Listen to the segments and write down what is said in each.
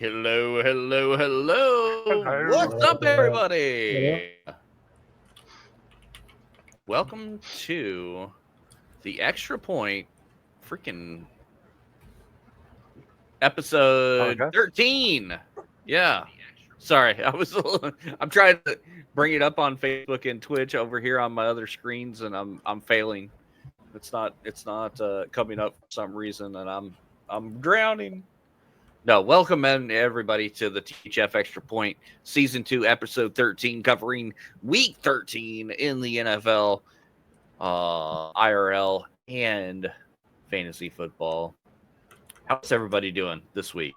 Hello, hello, hello. What's up, everybody? Welcome to the Extra Point freaking episode 13. Yeah. Sorry, I'm trying to bring it up on Facebook and Twitch over here on my other screens, and I'm failing. It's not coming up for some reason, and I'm drowning. No, welcome in everybody to the THF Extra Point Season 2, Episode 13, covering Week 13 in the NFL, IRL, and fantasy football. How's everybody doing this week?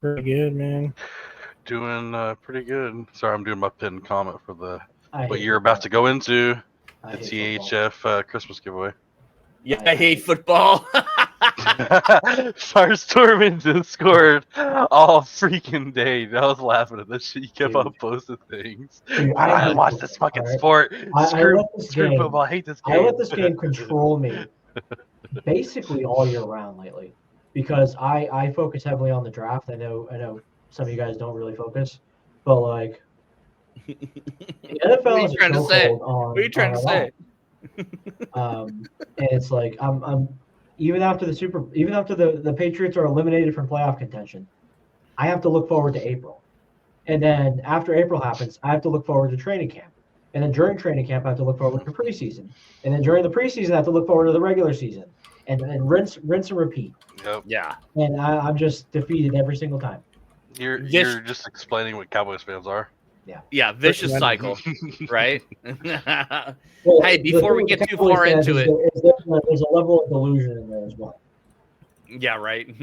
Pretty good, man. Doing pretty good. Sorry, I'm doing my pinned comment for what you're about to go into, the THF Christmas giveaway. Yeah, I hate football. Firestorm just scored all freaking day. I was laughing at this shit. You kept on posting things. Why do I watch this fucking sport? Screw football. I hate this game. I let this game control me basically all year round lately because I focus heavily on the draft. I know some of you guys don't really focus, but like the NFL What are you trying to say? What are you trying to say? And it's like I'm even after the Patriots are eliminated from playoff contention, I have to look forward to April. And then after April happens, I have to look forward to training camp. And then during training camp, I have to look forward to preseason. And then during the preseason, I have to look forward to the regular season. And rinse and repeat. Yep. Yeah. And I'm just defeated every single time. You're just explaining what Cowboys fans are. Yeah, vicious cycle, right? Well, Hey, before we get too far into it, there's a level of delusion in there as well. Yeah, right.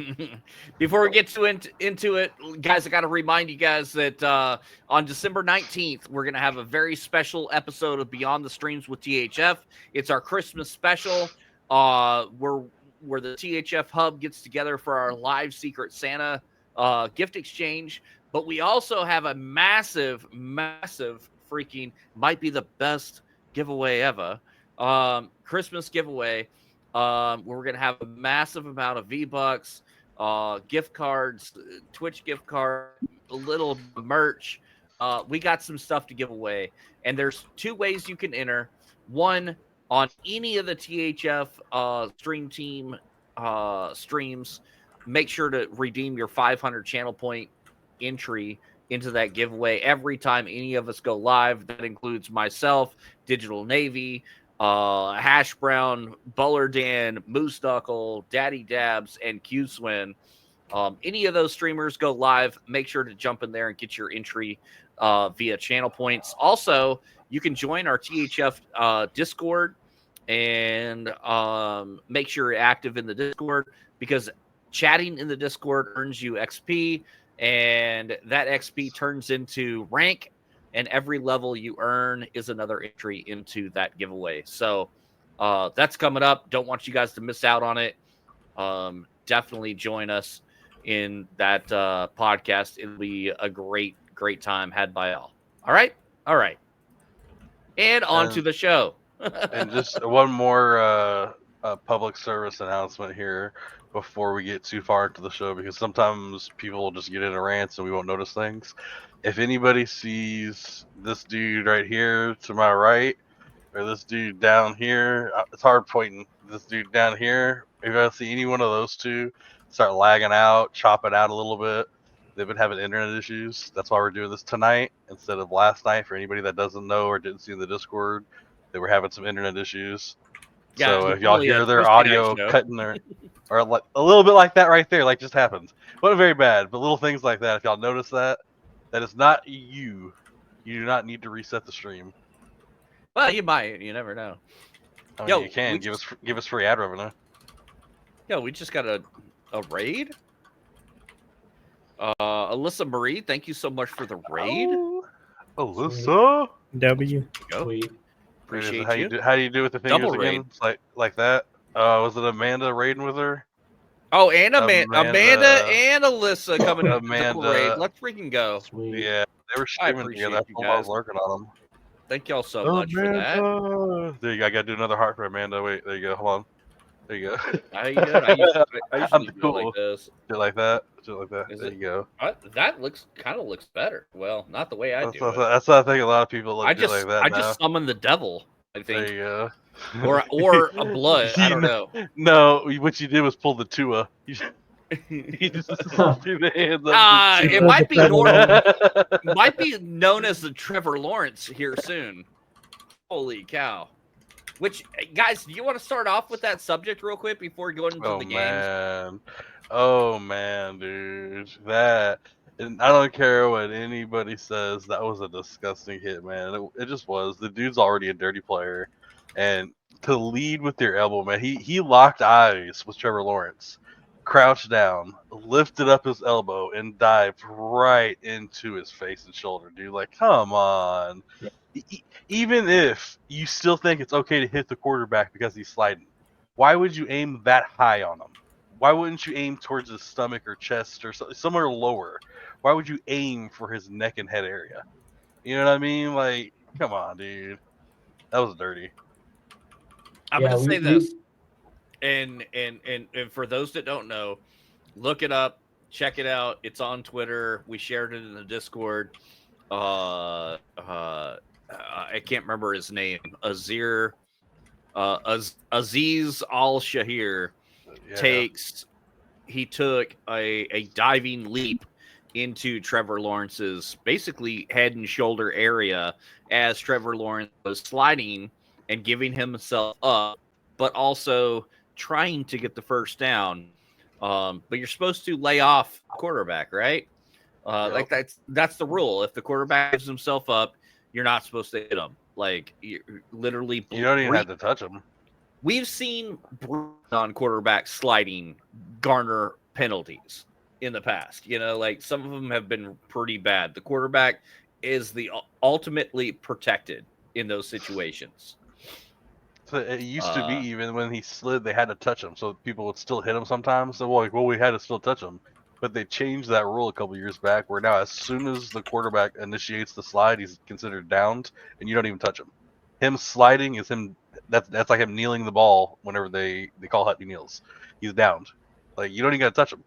Before we get into it, guys, I got to remind you guys that on December 19th, we're going to have a very special episode of Beyond the Streams with THF. It's our Christmas special where the THF Hub gets together for our live Secret Santa gift exchange. But we also have a massive freaking, might be the best giveaway ever, Christmas giveaway. We're going to have a massive amount of V-Bucks, gift cards, Twitch gift card, a little merch. We got some stuff to give away. And there's two ways you can enter. One, on any of the THF Stream Team streams, make sure to redeem your 500 channel point entry into that giveaway every time any of us go live. That includes myself, Digital Navy, Hash Brown, Buller Dan, Moose Knuckle, Daddy Dabs, and Q Swin. Any of those streamers go live, make sure to jump in there and get your entry via channel points. Also, you can join our THF Discord and make sure you're active in the Discord, because chatting in the Discord earns you XP, and that XP turns into rank, and every level you earn is another entry into that giveaway. So that's coming up. Don't want you guys to miss out on it. Definitely join us in that podcast. It'll be a great time had by all. All right. And on to the show. And just one more public service announcement here before we get too far into the show, because sometimes people will just get into rants and we won't notice things. If anybody sees this dude right here to my right, or this dude down here, it's hard pointing. This dude down here, if I see any one of those two start lagging out, chopping out a little bit, they've been having internet issues. That's why we're doing this tonight instead of last night. For anybody that doesn't know or didn't see in the Discord, they were having some internet issues. Yeah, so if y'all hear their audio cutting or like a little bit like that right there, like just happens. Wasn't very bad, but little things like that. If y'all notice that is not you. You do not need to reset the stream. Well, you might. You never know. I mean, you can give us free ad revenue. Yo, we just got a raid. Alyssa Marie, thank you so much for the raid. Oh, Alyssa W. Sweet. Appreciate you. How do you do with the fingers Double again? It's like that. Was it Amanda raiding with her? Oh, and Amanda and Alyssa coming up. Double raid. Let's freaking go. Sweet. Yeah, they were streaming together. I was lurking on them. Thank y'all so much for that. There you go. I gotta do another heart for Amanda. Wait, there you go. Hold on. There you go. How you doing? I usually do it like this. Just like that. Just like that. Is there it? you go. That kind of looks better. Well, not the way I do it. That's what I think a lot of people look good like that I now. just summon the devil, I think. There you go. Or a blood. I don't know. No, what you did was pull the Tua. You just threw the hands up. It might be might be known as the Trevor Lawrence here soon. Holy cow. Which, guys, do you want to start off with that subject real quick before going into the games? Oh, man, dude. And I don't care what anybody says. That was a disgusting hit, man. It just was. The dude's already a dirty player. And to lead with your elbow, man, he locked eyes with Trevor Lawrence, crouched down, lifted up his elbow, and dived right into his face and shoulder, dude. Like, come on. Yeah. Even if you still think it's okay to hit the quarterback because he's sliding, why would you aim that high on him? Why wouldn't you aim towards his stomach or chest or somewhere lower? Why would you aim for his neck and head area? You know what I mean? Like, come on, dude. That was dirty. I'm going to say this, and for those that don't know, look it up, check it out. It's on Twitter. We shared it in the Discord. I can't remember his name. Azeez Al-Shaair took a diving leap into Trevor Lawrence's basically head and shoulder area as Trevor Lawrence was sliding and giving himself up, but also trying to get the first down. But you're supposed to lay off quarterback, right? Like that's the rule. If the quarterback gives himself up, you're not supposed to hit him. Like, you literally. You don't even have to touch him. We've seen non-quarterback sliding garner penalties in the past. You know, like some of them have been pretty bad. The quarterback is the ultimately protected in those situations. So it used to be even when he slid, they had to touch him, so people would still hit him sometimes. So we had to still touch him. But they changed that rule a couple years back, where now as soon as the quarterback initiates the slide, he's considered downed, and you don't even touch him. Him sliding is him. That's like him kneeling the ball whenever they call it he kneels. He's downed. Like, you don't even got to touch him.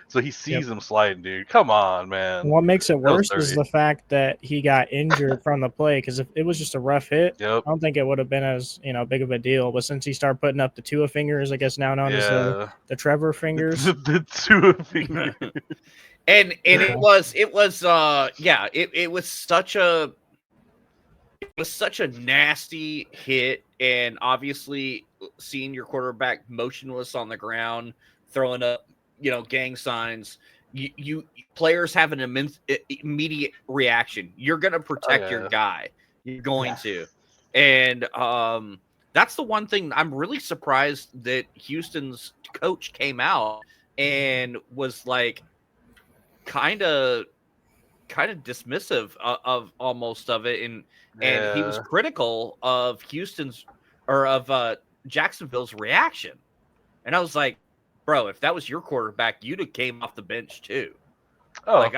So he sees him sliding, dude. Come on, man. What makes it worse is the fact that he got injured from the play. Because if it was just a rough hit, I don't think it would have been as big of a deal. But since he started putting up the Tua fingers, I guess now known as the Trevor fingers, the Tua fingers, and it was such a nasty hit, and obviously seeing your quarterback motionless on the ground, throwing up gang signs, you players have an immediate reaction. You're going to protect your guy. You're going to. And that's the one thing I'm really surprised that Houston's coach came out and was like kind of dismissive of almost of it. And he was critical of Jacksonville's reaction. And I was like, bro, if that was your quarterback, you'd have came off the bench too. I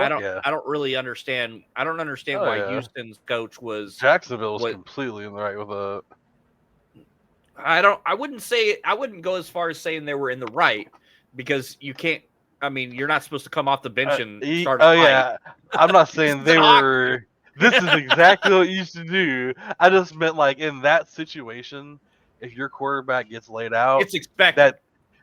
don't really understand. I don't understand why Houston's coach was. Jacksonville was completely in the right with a. I wouldn't go as far as saying they were in the right, because you can't. I mean, you're not supposed to come off the bench and start. I'm not saying they were. This is exactly what you should do. I just meant, like, in that situation, if your quarterback gets laid out, it's expected.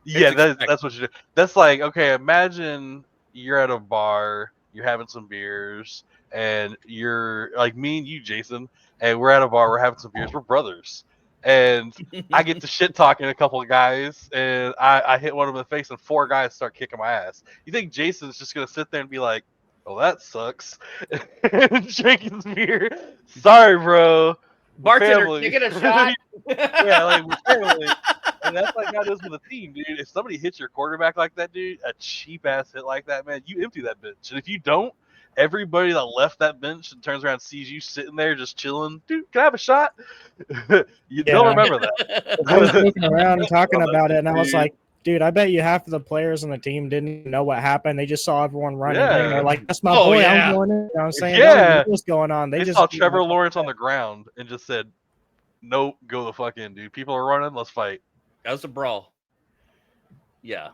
That's what you do. That's like, okay, imagine you're at a bar, you're having some beers, and you're like me and you, Jason, and we're at a bar, we're having some beers, we're brothers. And I get to shit talking a couple of guys, and I hit one of them in the face, and 4 guys start kicking my ass. You think Jason's just going to sit there and be like, well, that sucks, and drink his beer? Sorry, bro. Bartender, taking a shot. Like, family. And that's like how it is with a team, dude. If somebody hits your quarterback like that, dude, a cheap ass hit like that, man, you empty that bench. And if you don't, everybody that left that bench and turns around and sees you sitting there just chilling, dude, can I have a shot? They'll remember that. I was looking around and talking about it, and I was like, dude, I bet you half of the players on the team didn't know what happened. They just saw everyone running. Yeah. And they're like, that's my boy. I'm going in. You know what I'm saying? Yeah. What's going on? They just saw Trevor Lawrence on the ground and just said, nope, go the fuck in, dude. People are running. Let's fight. That was a brawl. Yeah,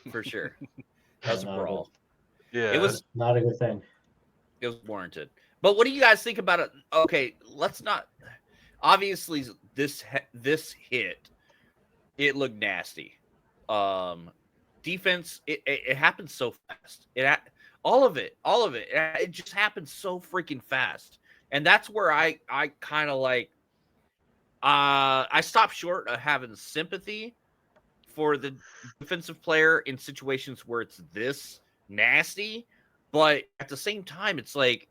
for sure. That was a brawl. Yeah, It was not a good thing. It was warranted. But what do you guys think about it? Okay, let's not. Obviously, this hit, it looked nasty. Defense, it happened so fast. All of it, it just happened so freaking fast, and that's where I kind of like. I stopped short of having sympathy for the defensive player in situations where it's this nasty, but at the same time, it's like,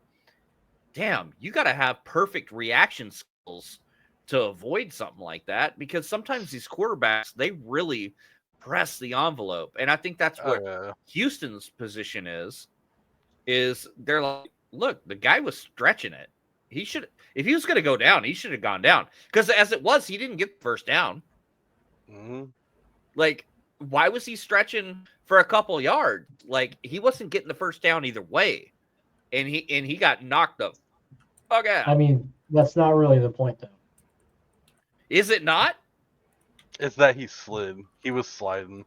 damn, you got to have perfect reaction skills to avoid something like that, because sometimes these quarterbacks, they really press the envelope. And I think that's what Houston's position is they're like, look, the guy was stretching it. He should, if he was going to go down, he should have gone down, because as it was, he didn't get the first down. Mm-hmm. Like, why was he stretching for a couple yards? Like, he wasn't getting the first down either way. And he got knocked the fuck out. I mean, that's not really the point, though. Is it not? It's that he slid. He was sliding.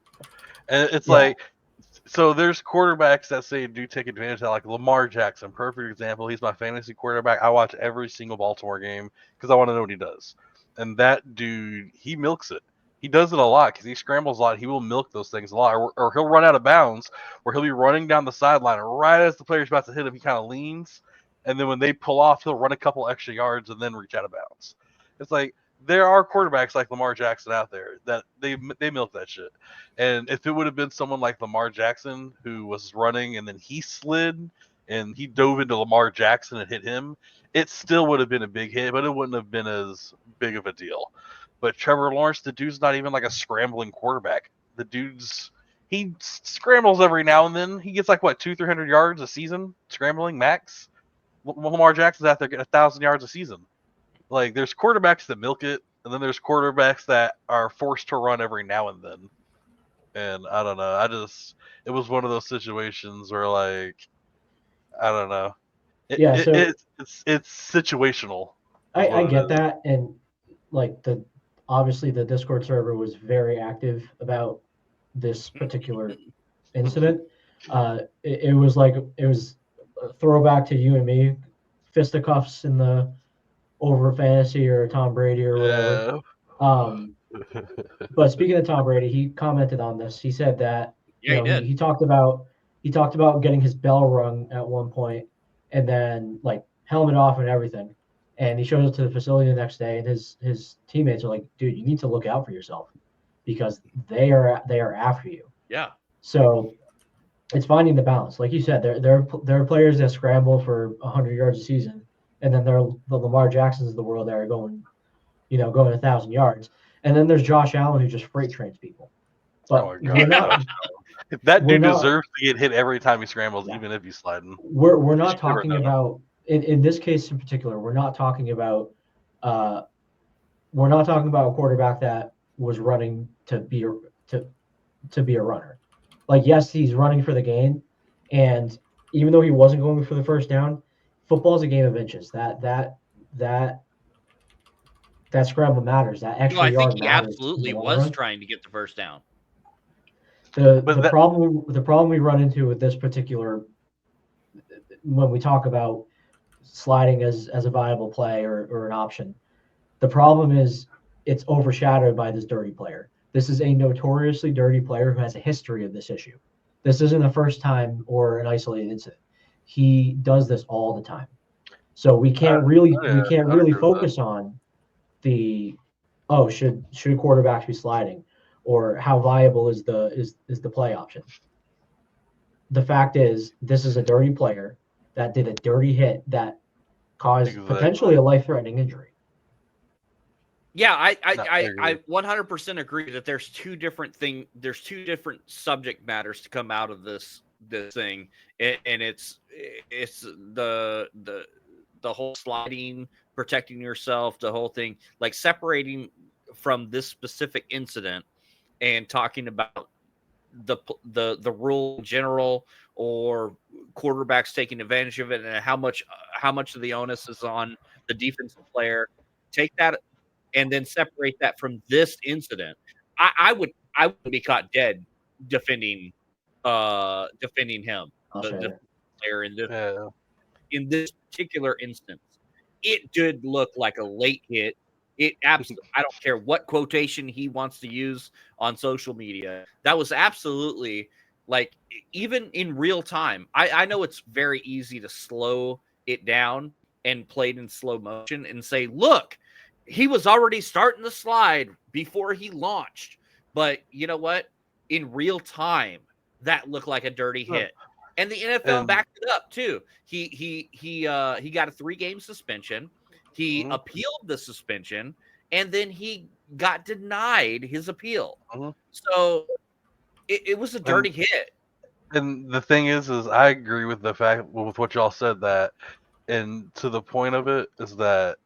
And it's like, so there's quarterbacks that say do take advantage of that, like Lamar Jackson, perfect example. He's my fantasy quarterback. I watch every single Baltimore game because I want to know what he does. And that dude, he milks it. He does it a lot because he scrambles a lot. He will milk those things a lot. Or he'll run out of bounds, or he'll be running down the sideline, and right as the player's about to hit him, he kind of leans. And then when they pull off, he'll run a couple extra yards and then reach out of bounds. It's like, there are quarterbacks like Lamar Jackson out there that they milk that shit. And if it would have been someone like Lamar Jackson who was running and then he slid and he dove into Lamar Jackson and hit him, it still would have been a big hit, but it wouldn't have been as big of a deal. But Trevor Lawrence, the dude's not even like a scrambling quarterback. The he scrambles every now and then. He gets like, what, 200-300 yards a season scrambling max? Lamar Jackson's out there getting 1,000 yards a season. Like, there's quarterbacks that milk it, and then there's quarterbacks that are forced to run every now and then. And I don't know. It was one of those situations where, like, I don't know. It's situational. I get that, and like obviously the Discord server was very active about this particular incident. It was a throwback to you and me, fisticuffs in the over fantasy or Tom Brady or whatever. But speaking of Tom Brady, he commented on this. He said that he talked about getting his bell rung at one point, and then like helmet off and everything. And he shows up to the facility the next day, and his teammates are like, "Dude, you need to look out for yourself, because they are after you." Yeah. So it's finding the balance, like you said. There are players that scramble for 100 yards a season, and then there are the Lamar Jacksons of the world that are going 1,000 yards, and then there's Josh Allen who just freight trains people. But that dude deserves to get hit every time he scrambles, even if he's sliding. We're not talking about in this case in particular. We're not talking about a quarterback that was running to be a runner. Like, yes, he's running for the gain, and even though he wasn't going for the first down, football is a game of inches. That scramble matters. That extra yard matters. I think he absolutely was trying to get the first down. The problem we run into with this particular, when we talk about sliding as a viable play or an option, the problem is it's overshadowed by this dirty player. This is a notoriously dirty player who has a history of this issue. This isn't the first time or an isolated incident. He does this all the time. So we can't really focus on the should quarterbacks be sliding, or how viable is the play option. The fact is, this is a dirty player that did a dirty hit that caused potentially a life-threatening injury. Yeah, I 100% agree that there's two different subject matters to come out of this thing, and it's the whole sliding, protecting yourself, the whole thing, like separating from this specific incident and talking about the rule in general, or quarterbacks taking advantage of it, and how much of the onus is on the defensive player. Take that and then separate that from this incident. I would I wouldn't be caught dead defending him, the player in this particular instance. It did look like a late hit. It absolutely, I don't care what quotation he wants to use on social media. That was absolutely, like, even in real time. I know it's very easy to slow it down and play it in slow motion and say, look, he was already starting the slide before he launched. But you know what? In real time, that looked like a dirty hit. And the NFL backed it up too. He got a 3-game suspension. He appealed the suspension, and then he got denied his appeal. So it was a dirty hit. And the thing is I agree with the fact with what y'all said, that, and to the point of it is that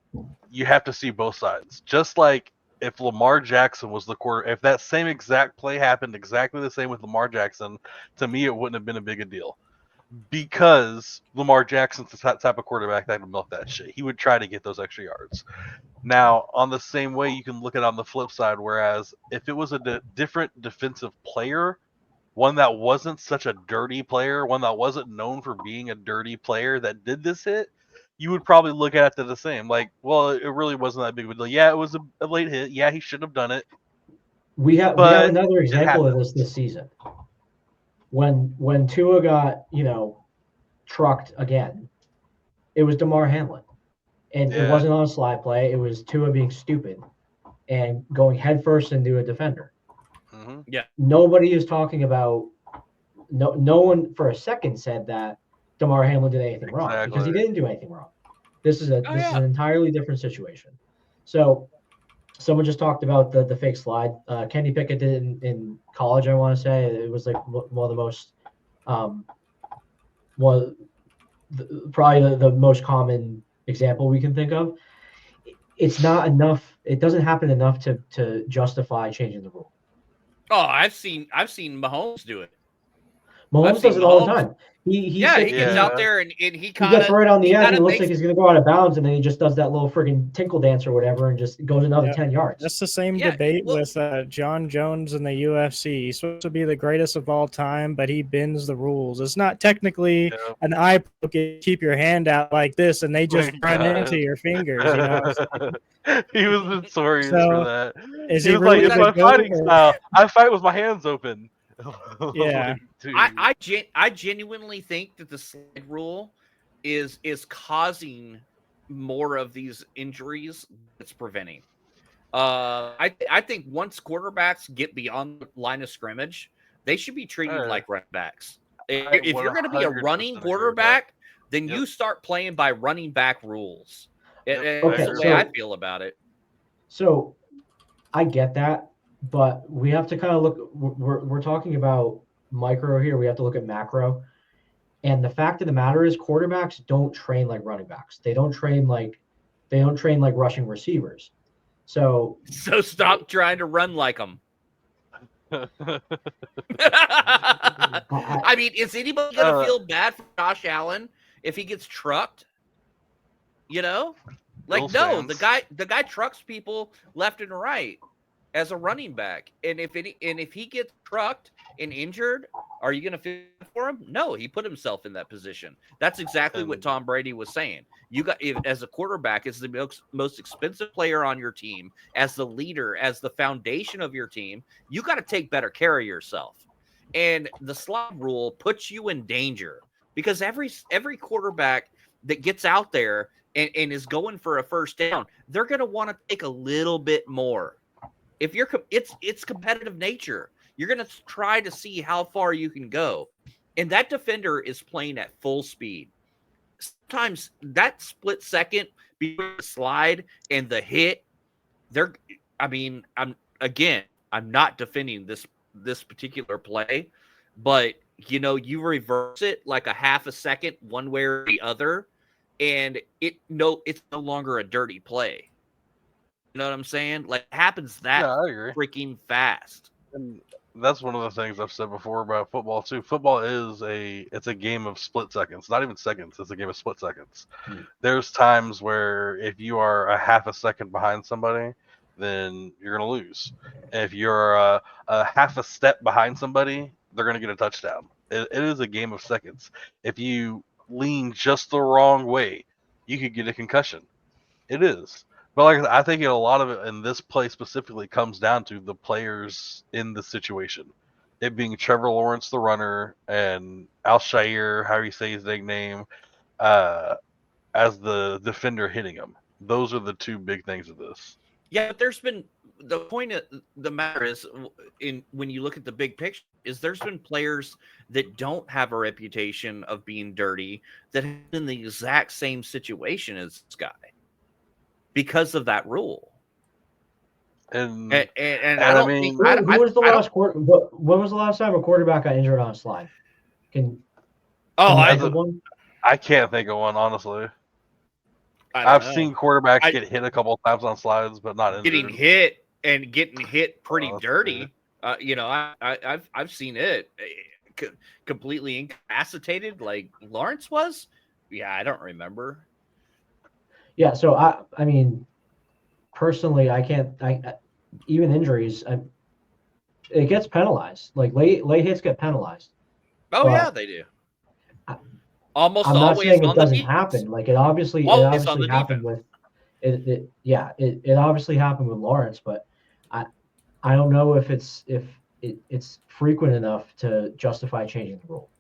you have to see both sides. Just like if Lamar Jackson was the quarter, if that same exact play happened exactly the same with Lamar Jackson, to me it wouldn't have been a big a deal. Because Lamar Jackson's the type of quarterback that would milk that shit. He would try to get those extra yards. Now, on the same way, you can look at it on the flip side, whereas if it was a different defensive player, one that wasn't such a dirty player, one that wasn't known for being a dirty player that did this hit, you would probably look at it the same. Like, well, it really wasn't that big of a deal. Yeah, it was a late hit. Yeah, he shouldn't have done it. We have another example of this season. When Tua got, trucked again, it was DeMar Hamlin. And it wasn't on a slide play. It was Tua being stupid and going headfirst into a defender. Yeah. Nobody is talking about no one for a second said that DeMar Hamlin did anything wrong, because he didn't do anything wrong. This is an entirely different situation. So someone just talked about the fake slide. Kenny Pickett did it in college, I want to say. It was like one of the most probably the most common example we can think of. It's not enough. It doesn't happen enough to justify changing the rule. Oh, I've seen Mahomes do it. Mahomes does it all the time. He gets out there and he gets right on the edge. And it looks like he's going to go out of bounds, and then he just does that little friggin' tinkle dance or whatever, and just goes another 10 yards. That's the same debate with John Jones in the UFC. He's supposed to be the greatest of all time, but he bends the rules. It's not technically an eye poke. Keep your hand out like this, and they just run into your fingers. He was notorious for that. Is he he was really like, it's my fighting style. I fight with my hands open. Yeah. I genuinely think that the slide rule is causing more of these injuries it's preventing. I think once quarterbacks get beyond the line of scrimmage, they should be treated like running backs. If you're going to be a running quarterback, then you start playing by running back rules. That's the way I feel about it. So I get that, but we have to kind of look. We're talking about micro here. We have to look at macro. And the fact of the matter is, quarterbacks don't train like running backs. They don't train like rushing receivers. So stop trying to run like them. I mean, is anybody gonna feel bad for Josh Allen if he gets trucked? Like, no, the guy trucks people left and right as a running back, and if he gets trucked and injured, are you going to feel for him? No, he put himself in that position. That's exactly what Tom Brady was saying. You got, as a quarterback, as the most expensive player on your team, as the leader, as the foundation of your team, you got to take better care of yourself. And the slide rule puts you in danger, because every quarterback that gets out there and is going for a first down, they're going to want to take a little bit more. If it's competitive nature. You're going to try to see how far you can go. And that defender is playing at full speed. Sometimes that split second between the slide and the hit, I'm not defending this particular play, but you reverse it like a half a second one way or the other, and it's no longer a dirty play. You know what I'm saying? Like, it happens that freaking fast. And that's one of the things I've said before about football too. Football is a game of split seconds, not even seconds. It's a game of split seconds. There's times where if you are a half a second behind somebody, then you're going to lose. If you're a half a step behind somebody, they're going to get a touchdown. It is a game of seconds. If you lean just the wrong way, you could get a concussion. It is. But like I think a lot of it in this play specifically comes down to the players in the situation. It being Trevor Lawrence, the runner, and Al-Shaair, how you say his nickname, as the defender hitting him. Those are the two big things of this. Yeah, but there's been the point of the matter is when you look at the big picture is there's been players that don't have a reputation of being dirty that have been in the exact same situation as this guy because of that rule. And I don't think when was the last time a quarterback got injured on a slide? I can't think of one, honestly. I've seen quarterbacks get hit a couple of times on slides, but not getting hit and getting hit pretty dirty. I've seen it completely incapacitated like Lawrence was. Yeah, I don't remember. Yeah, so I mean, personally, I can't. Even injuries, it gets penalized. Like late hits get penalized. Oh yeah, they do. Almost I'm not always saying it on doesn't the happen. Like it obviously happened with it. Yeah, it obviously happened with Lawrence, but I don't know if it's frequent enough to justify changing the rule.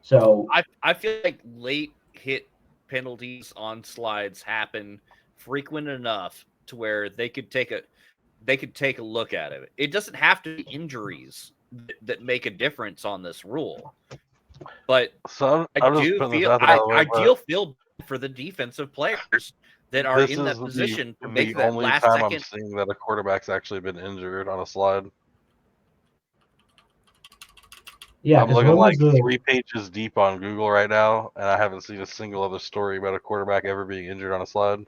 So I feel like late hit penalties on slides happen frequent enough to where they could take a look at it. It doesn't have to be injuries that make a difference on this rule. But I do feel for the defensive players that are in that position to make that last second. I'm seeing that a quarterback's actually been injured on a slide. Yeah, I'm looking like 3 pages deep on Google right now, and I haven't seen a single other story about a quarterback ever being injured on a slide.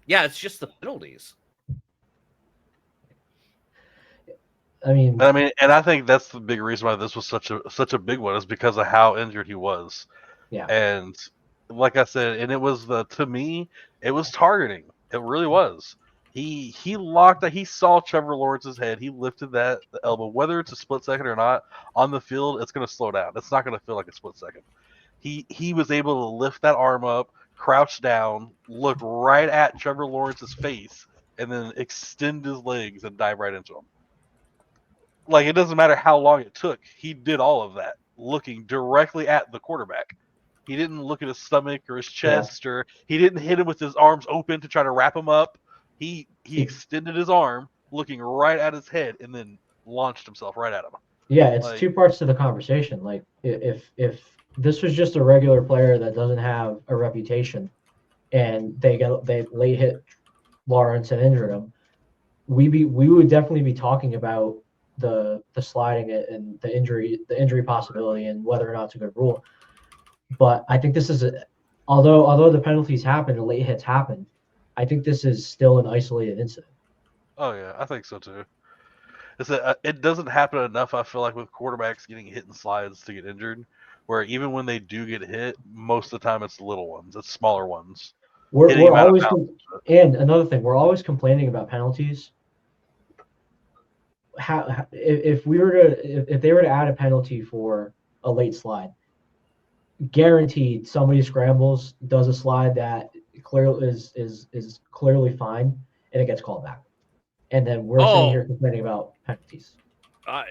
Yeah, it's just the penalties. And I think that's the big reason why this was such a big one is because of how injured he was. Yeah. And like I said, and it was to me, it was targeting. It really was. He locked that. He saw Trevor Lawrence's head. He lifted the elbow, whether it's a split second or not. On the field, it's going to slow down. It's not going to feel like a split second. He was able to lift that arm up, crouch down, look right at Trevor Lawrence's face, and then extend his legs and dive right into him. Like, it doesn't matter how long it took. He did all of that, looking directly at the quarterback. He didn't look at his stomach or his chest, or he didn't hit him with his arms open to try to wrap him up. He extended his arm, looking right at his head, and then launched himself right at him. Yeah, it's two parts to the conversation. Like, if this was just a regular player that doesn't have a reputation, and they late hit Lawrence and injured him, we would definitely be talking about the sliding it and the injury possibility and whether or not it's a good rule. But I think this is although the penalties happen and late hits happen, I think this is still an isolated incident. Oh yeah, I think so too. It doesn't happen enough, I feel like, with quarterbacks getting hit in slides to get injured, where even when they do get hit, most of the time it's little ones, it's smaller ones. We're always and another thing, we're always complaining about penalties. If they were to add a penalty for a late slide, guaranteed somebody scrambles, does a slide that clearly is clearly fine, and it gets called back. And then we're sitting here complaining about penalties. I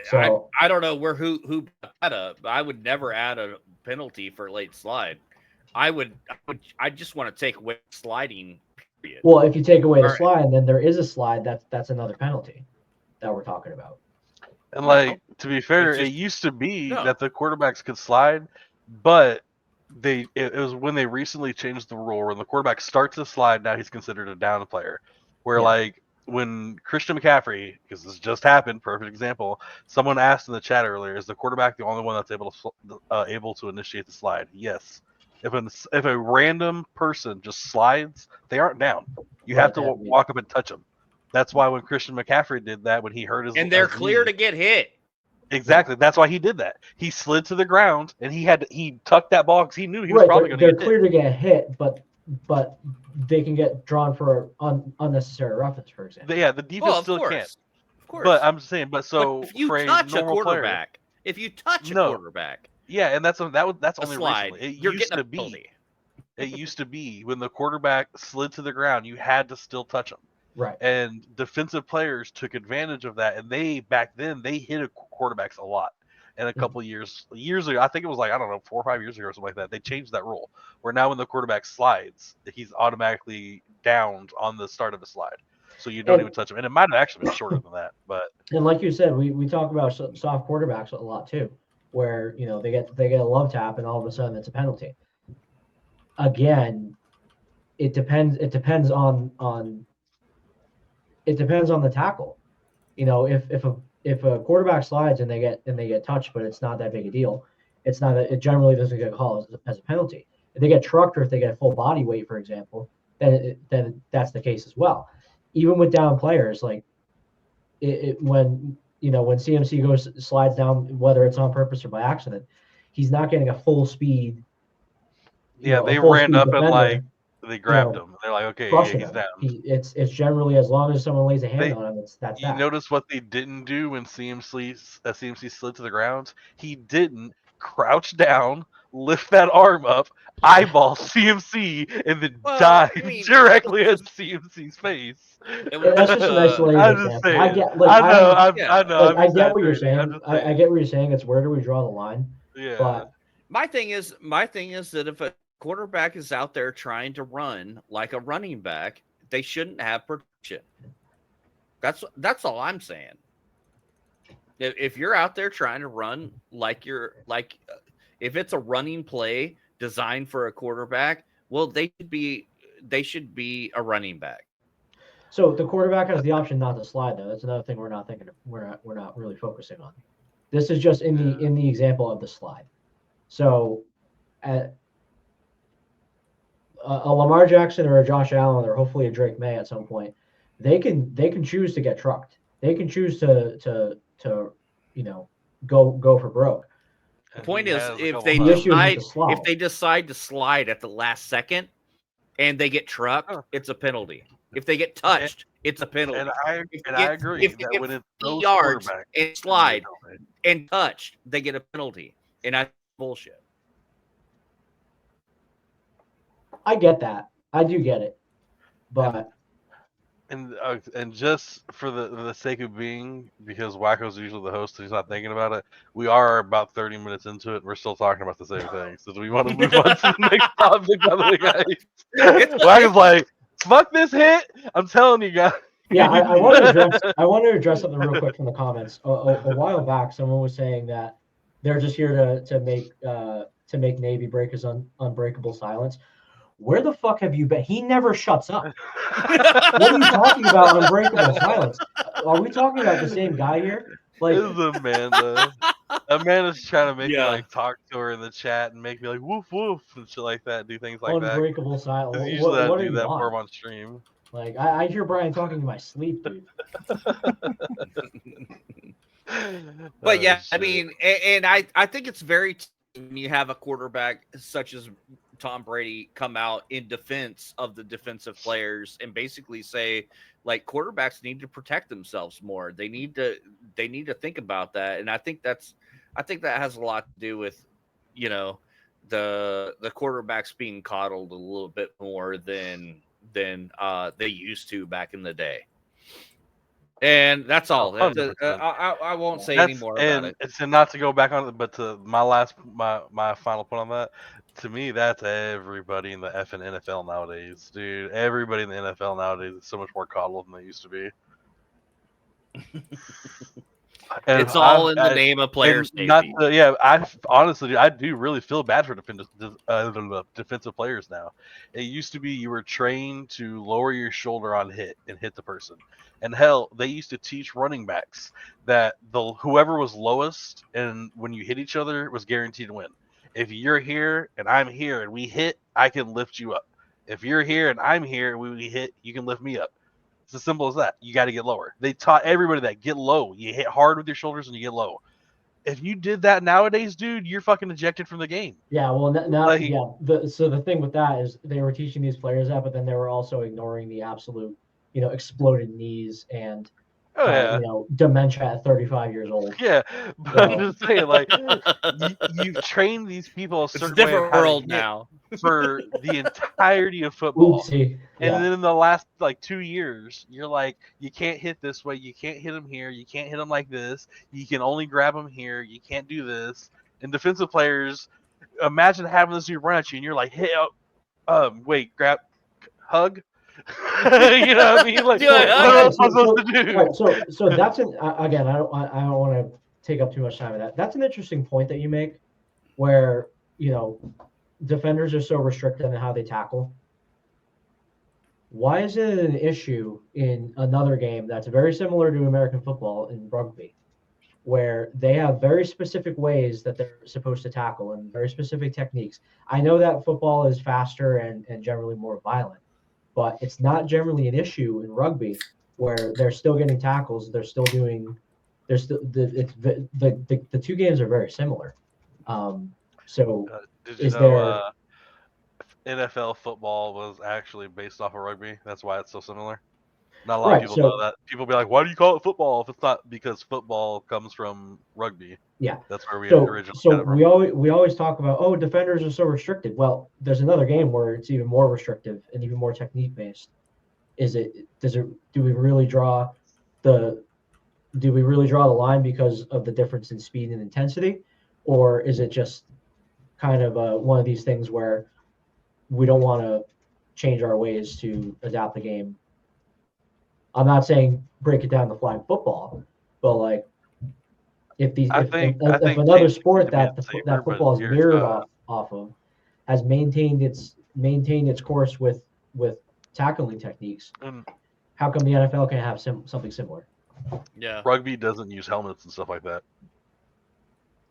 don't know who brought that up. I would never add a penalty for a late slide. I just want to take away sliding. Period. Well, if you take away the slide, then there is a slide that's another penalty that we're talking about. And like, to be fair, it used to be that the quarterbacks could slide, but it was when they recently changed the rule when the quarterback starts to slide, now he's considered a down player. Where like when Christian McCaffrey, because this just happened, perfect example, someone asked in the chat earlier, is the quarterback the only one that's able to initiate the slide? Yes. If a random person just slides, they aren't down. You have to walk up and touch them. That's why when Christian McCaffrey did that, when he hurt his and they're clear to get hit. Exactly. That's why he did that. He slid to the ground and he tucked that ball because he knew he was probably going to get hit. They're clear to get hit, but but they can get drawn for unnecessary roughness, for example. The defense still can't. Of course. But I'm saying, so if you for a touch normal a quarterback, yeah, and that's only slide, recently. you're getting a penalty. It used to be when the quarterback slid to the ground, you had to still touch him. Right. And defensive players took advantage of that, and back then they hit quarterbacks a lot. And a couple of years ago, I think it was 4 or 5 years ago or something like that, they changed that rule where now when the quarterback slides, he's automatically downed on the start of a slide. So you don't even touch him. And it might have actually been shorter than that. But and like you said, we talk about soft quarterbacks a lot too, where they get a love tap and all of a sudden it's a penalty. Again, it depends on the tackle. If a quarterback slides and they get touched, but it's not that big a deal, it generally doesn't get called as a penalty. If they get trucked or if they get full body weight, for example, then that's the case as well. Even with down players, like when CMC slides down, whether it's on purpose or by accident, he's not getting a full speed. Yeah, they ran up and they grabbed him. They're like, okay, he's down. It's generally, as long as someone lays a hand on him, that's you notice what they didn't do when CMC slid to the ground? He didn't crouch down, lift that arm up, eyeball CMC, and then dive directly at CMC's face. That's just an isolated example. I get what you're saying. I get what you're saying. It's where do we draw the line? Yeah. But my thing is that if a quarterback is out there trying to run like a running back, they shouldn't have protection. That's all I'm saying. If you're out there trying to run if it's a running play designed for a quarterback, well, they should be a running back. So the quarterback has the option not to slide, though. That's another thing we're not thinking of. We're not really focusing on. This is just in the example of the slide. So a Lamar Jackson or a Josh Allen or hopefully a Drake May at some point, they can choose to get trucked. They can choose to go for broke. The point is, if they decide to slide at the last second and they get trucked, it's a penalty. If they get touched, it's a penalty. And I agree. If they get 50 yards and slide and touched, they get a penalty. And that's bullshit. I get that. I do get it. But and just for the sake of being, because Wakko's usually the host and he's not thinking about it, we are about 30 minutes into it and we're still talking about the same thing. So do we want to move on to the next topic, by the way, guys? Wakko's like, fuck this hit. I'm telling you guys. Yeah, I want to address something real quick from the comments. A while back, someone was saying that they're just here to make Navy break his unbreakable silence. Where the fuck have you been? He never shuts up. What are you talking about, unbreakable silence? Are we talking about the same guy here? Like, this is Amanda. Amanda's trying to make me talk to her in the chat and make me like woof woof and shit like that, do things like unbreakable silence. Usually I do that for him on stream. Like I hear Brian talking in my sleep, dude. But yeah, I mean, and I think it's very when you have a quarterback such as Tom Brady come out in defense of the defensive players and basically say, like, quarterbacks need to protect themselves more. They need to think about that. And I think that has a lot to do with, the quarterbacks being coddled a little bit more than they used to back in the day. And that's all. I won't say any more about it. It's not to go back on it, but to my final point on that. To me, that's everybody in the effing NFL nowadays, dude. Everybody in the NFL nowadays is so much more coddled than they used to be. It's all in the name of player safety. I honestly, I do really feel bad for defensive players now. It used to be you were trained to lower your shoulder on hit and hit the person. And hell, they used to teach running backs that whoever was lowest and when you hit each other was guaranteed to win. If you're here and I'm here and we hit, I can lift you up. If you're here and I'm here and we hit, you can lift me up. It's as simple as that. You got to get lower. They taught everybody that. Get low. You hit hard with your shoulders and you get low. if you did that nowadays, dude, you're fucking ejected from the game. Yeah, well, now so the thing with that is they were teaching these players that, but then they were also ignoring the absolute, exploded knees and dementia at 35 years old. Yeah, but I'm just saying, like, you've trained these people a certain way of how to hit now for the entirety of football. Oopsie. And then in the last 2 years, you're like, you can't hit this way, you can't hit him here, you can't hit him like this, you can only grab him here, you can't do this. And defensive players, imagine having this dude run at you, and you're like, hey, wait, grab, hug. You know what I mean? Like, what am I supposed to do? Right, so that's again. I don't want to take up too much time with that. That's an interesting point that you make, where defenders are so restricted in how they tackle. Why is it an issue in another game that's very similar to American football in rugby, where they have very specific ways that they're supposed to tackle and very specific techniques? I know that football is faster and generally more violent, but it's not generally an issue in rugby where they're still getting tackles. The two games are very similar. So did you know NFL football was actually based off of rugby? That's why it's so similar. Not a lot of people know that. People be like, why do you call it football if it's not because football comes from rugby? Yeah. That's where we originally got it from. we always talk about, defenders are so restricted. Well, there's another game where it's even more restrictive and even more technique based. Do we really draw the line because of the difference in speed and intensity? Or is it just kind of one of these things where we don't want to change our ways to adapt the game? I'm not saying break it down to flag football, but if another sport that football is mirrored off of has maintained its course with tackling techniques, how come the NFL can't have something similar? Yeah, rugby doesn't use helmets and stuff like that.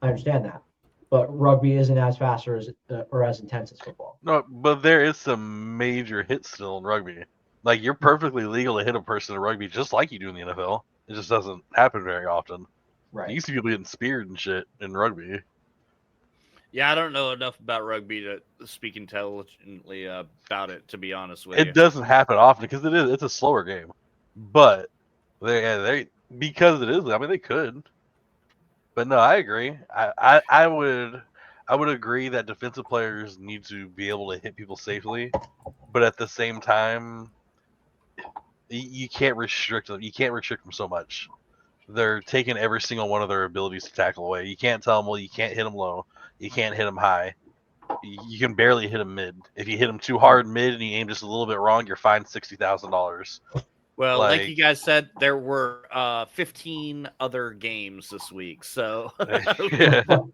I understand that, but rugby isn't as fast or as intense as football. No, but there is some major hits still in rugby. Like, you're perfectly legal to hit a person in rugby just like you do in the NFL. It just doesn't happen very often. Right. You see people getting speared and shit in rugby. Yeah, I don't know enough about rugby to speak intelligently about it, to be honest with you. It doesn't happen often because it's a slower game. But because it is, I mean, they could. But no, I agree. I would agree that defensive players need to be able to hit people safely, but at the same time, you can't restrict them. You can't restrict them so much. They're taking every single one of their abilities to tackle away. You can't tell them, well, you can't hit them low. You can't hit them high. You can barely hit them mid. If you hit them too hard mid and you aim just a little bit wrong, you're fined $60,000. Well, like you guys said, there were 15 other games this week, so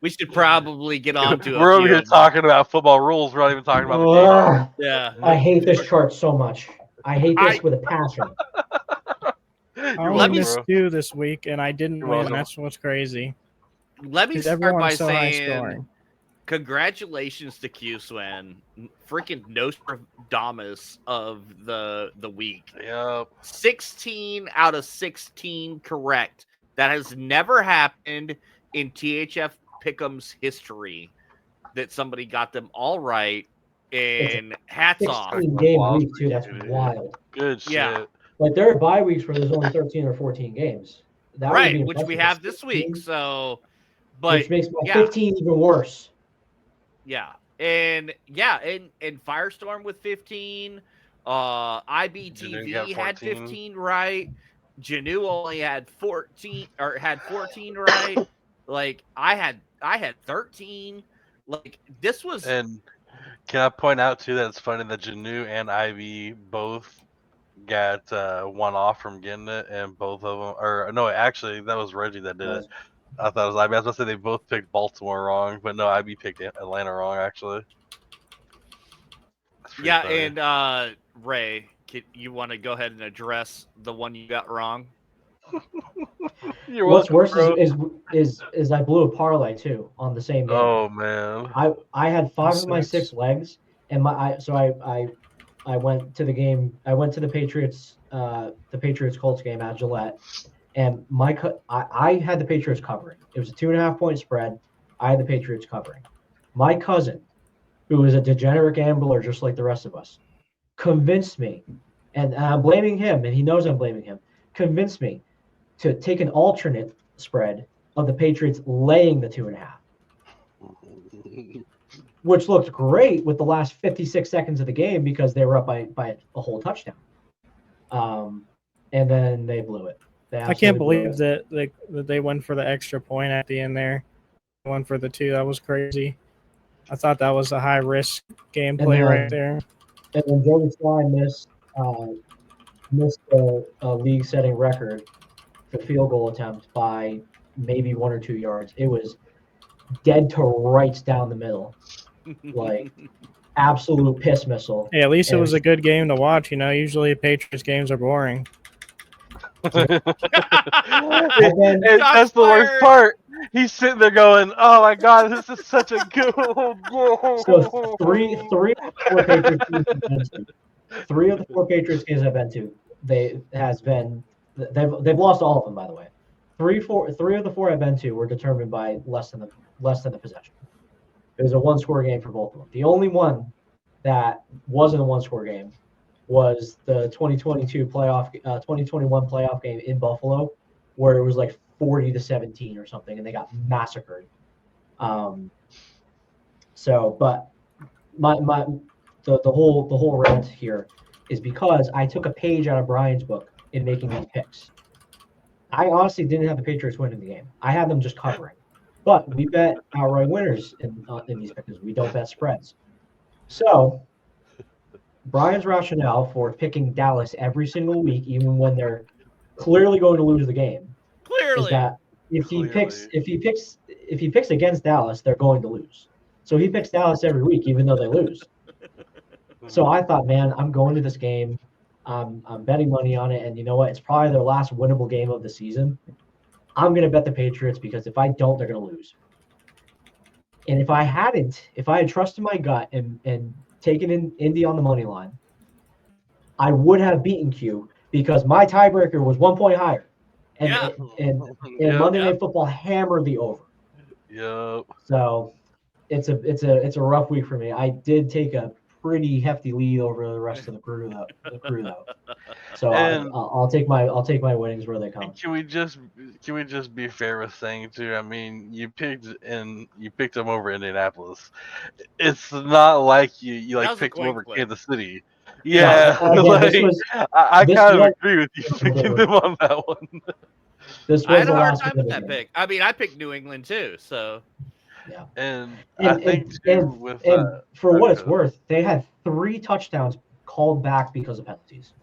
we should probably get on to it. We're over here talking about football rules. We're not even talking about the game. Yeah. I hate this chart so much. I hate this with a passion. I missed you this week, and I didn't win. That's what's crazy. Let me start by saying congratulations to QSwan, freaking Nostradamus of the week. Yep. 16 out of 16 correct. That has never happened in THF Pick'em's history, that somebody got them all right. And hats off. 16-game week too. That's wild. Good shit. Yeah. Like, there are bye weeks where there's only 13 or 14 games. That right, which we have this week. So, but which makes my 15 even worse. Yeah, and Firestorm with 15. IBTV had 15 right. Janu only had 14 right. Like, I had 13. Like, this was. And can I point out too that it's funny that Janu and Ivy both got one off from getting it, and both of them, or no, actually that was Reggie that did it. I thought it was IB. I was going to say they both picked Baltimore wrong, but no, IB picked Atlanta wrong, actually. Yeah, funny. And Ray, you want to go ahead and address the one you got wrong? What's worse is I blew a parlay too on the same game. Oh man! I had 5 of my 6 legs, and I went to the game. I went to the Patriots Colts game at Gillette, and I had the Patriots covering. It was a 2.5-point spread. I had the Patriots covering. My cousin, who is a degenerate gambler just like the rest of us, convinced me, and I'm blaming him, and he knows I'm blaming him, convinced me to take an alternate spread of the Patriots laying the 2.5, which looked great with the last 56 seconds of the game because they were up by a whole touchdown. And then they blew it. I can't believe that they went for the extra point at the end there. Went for the 2. That was crazy. I thought that was a high-risk gameplay right there. And then Joey Slime missed a league-setting record for field goal attempt by maybe 1 or 2 yards. It was dead to rights down the middle, like absolute piss missile. Hey, at least it was a good game to watch. Usually Patriots games are boring. And that's the worst part. He's sitting there going, "Oh my God, this is such a good goal." So three of the 4 Patriots games I've been to, they've lost all of them, by the way. 3 of the 4 I've been to were determined by less than the possession. It was a 1-score game for both of them. The only one that wasn't a 1-score game was the 2021 playoff game in Buffalo, where it was like 40-17 or something, and they got massacred. But the whole rant here is because I took a page out of Brian's book in making these picks. I honestly didn't have the Patriots winning the game. I had them just covering. But we bet outright winners in these picks. We don't bet spreads. So Brian's rationale for picking Dallas every single week, even when they're clearly going to lose the game, is that if he picks against Dallas, they're going to lose. So he picks Dallas every week, even though they lose. So I thought, man, I'm going to this game. I'm betting money on it, and you know what? It's probably their last winnable game of the season. I'm going to bet the Patriots because if I don't, they're going to lose. And if I had trusted my gut and taken in Indy on the money line, I would have beaten Q because my tiebreaker was 1 point higher. And Monday Night Football hammered the over. Yep. So it's a rough week for me. I did take a pretty hefty lead over the rest of the crew though. So I'll take my winnings where they come. Can we just be fair with saying too? I mean, you picked them over Indianapolis. It's not like you picked them over Kansas City. Yeah, I kind of agree with you picking them on that one. I had a hard time with that pick. I mean, I picked New England too, so. Yeah. And I think for what it's worth, they had 3 touchdowns called back because of penalties.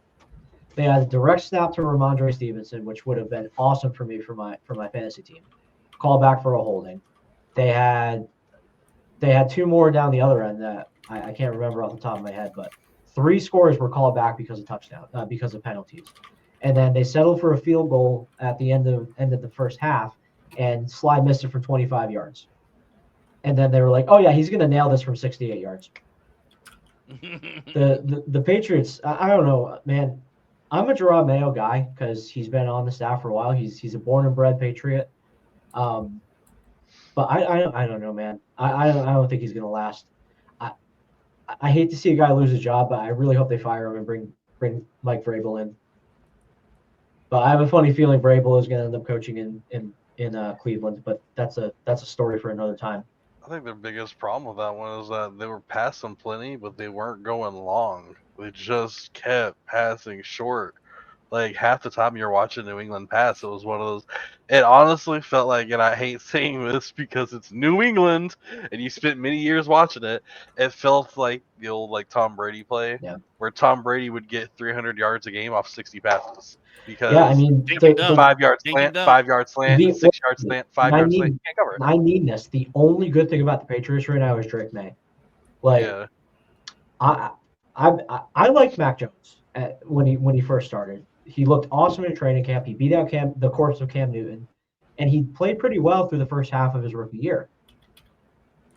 They had a direct snap to Ramondre Stevenson, which would have been awesome for me for my fantasy team. Called back for a holding. They had 2 more down the other end that I can't remember off the top of my head, but 3 scores were called back because of because of penalties. And then they settled for a field goal at the end of the first half, and Sly missed it for 25 yards. And then they were like, "Oh yeah, he's gonna nail this from 68 yards." The Patriots, I don't know, man. I'm a Gerard Mayo guy because he's been on the staff for a while. He's a born and bred Patriot. But I don't know, man. I don't think he's gonna last. I hate to see a guy lose his job, but I really hope they fire him and bring Mike Vrabel in. But I have a funny feeling Vrabel is gonna end up coaching in Cleveland. But that's a story for another time. I think their biggest problem with that one is that they were passing plenty, but they weren't going long. They just kept passing short. Like half the time you're watching New England pass, it was one of those. It honestly felt like, and I hate saying this because it's New England, and you spent many years watching it. It felt like the old Tom Brady play, where Tom Brady would get 300 yards a game off 60 passes. Because 5 yards slant, 5 yards slant, 6 yards slant, 5 yards slant. You can't cover it. My meanness. The only good thing about the Patriots right now is Drake May. I liked Mac Jones when he first started. He looked awesome in training camp. He beat out the corpse of Cam Newton, and he played pretty well through the first half of his rookie year.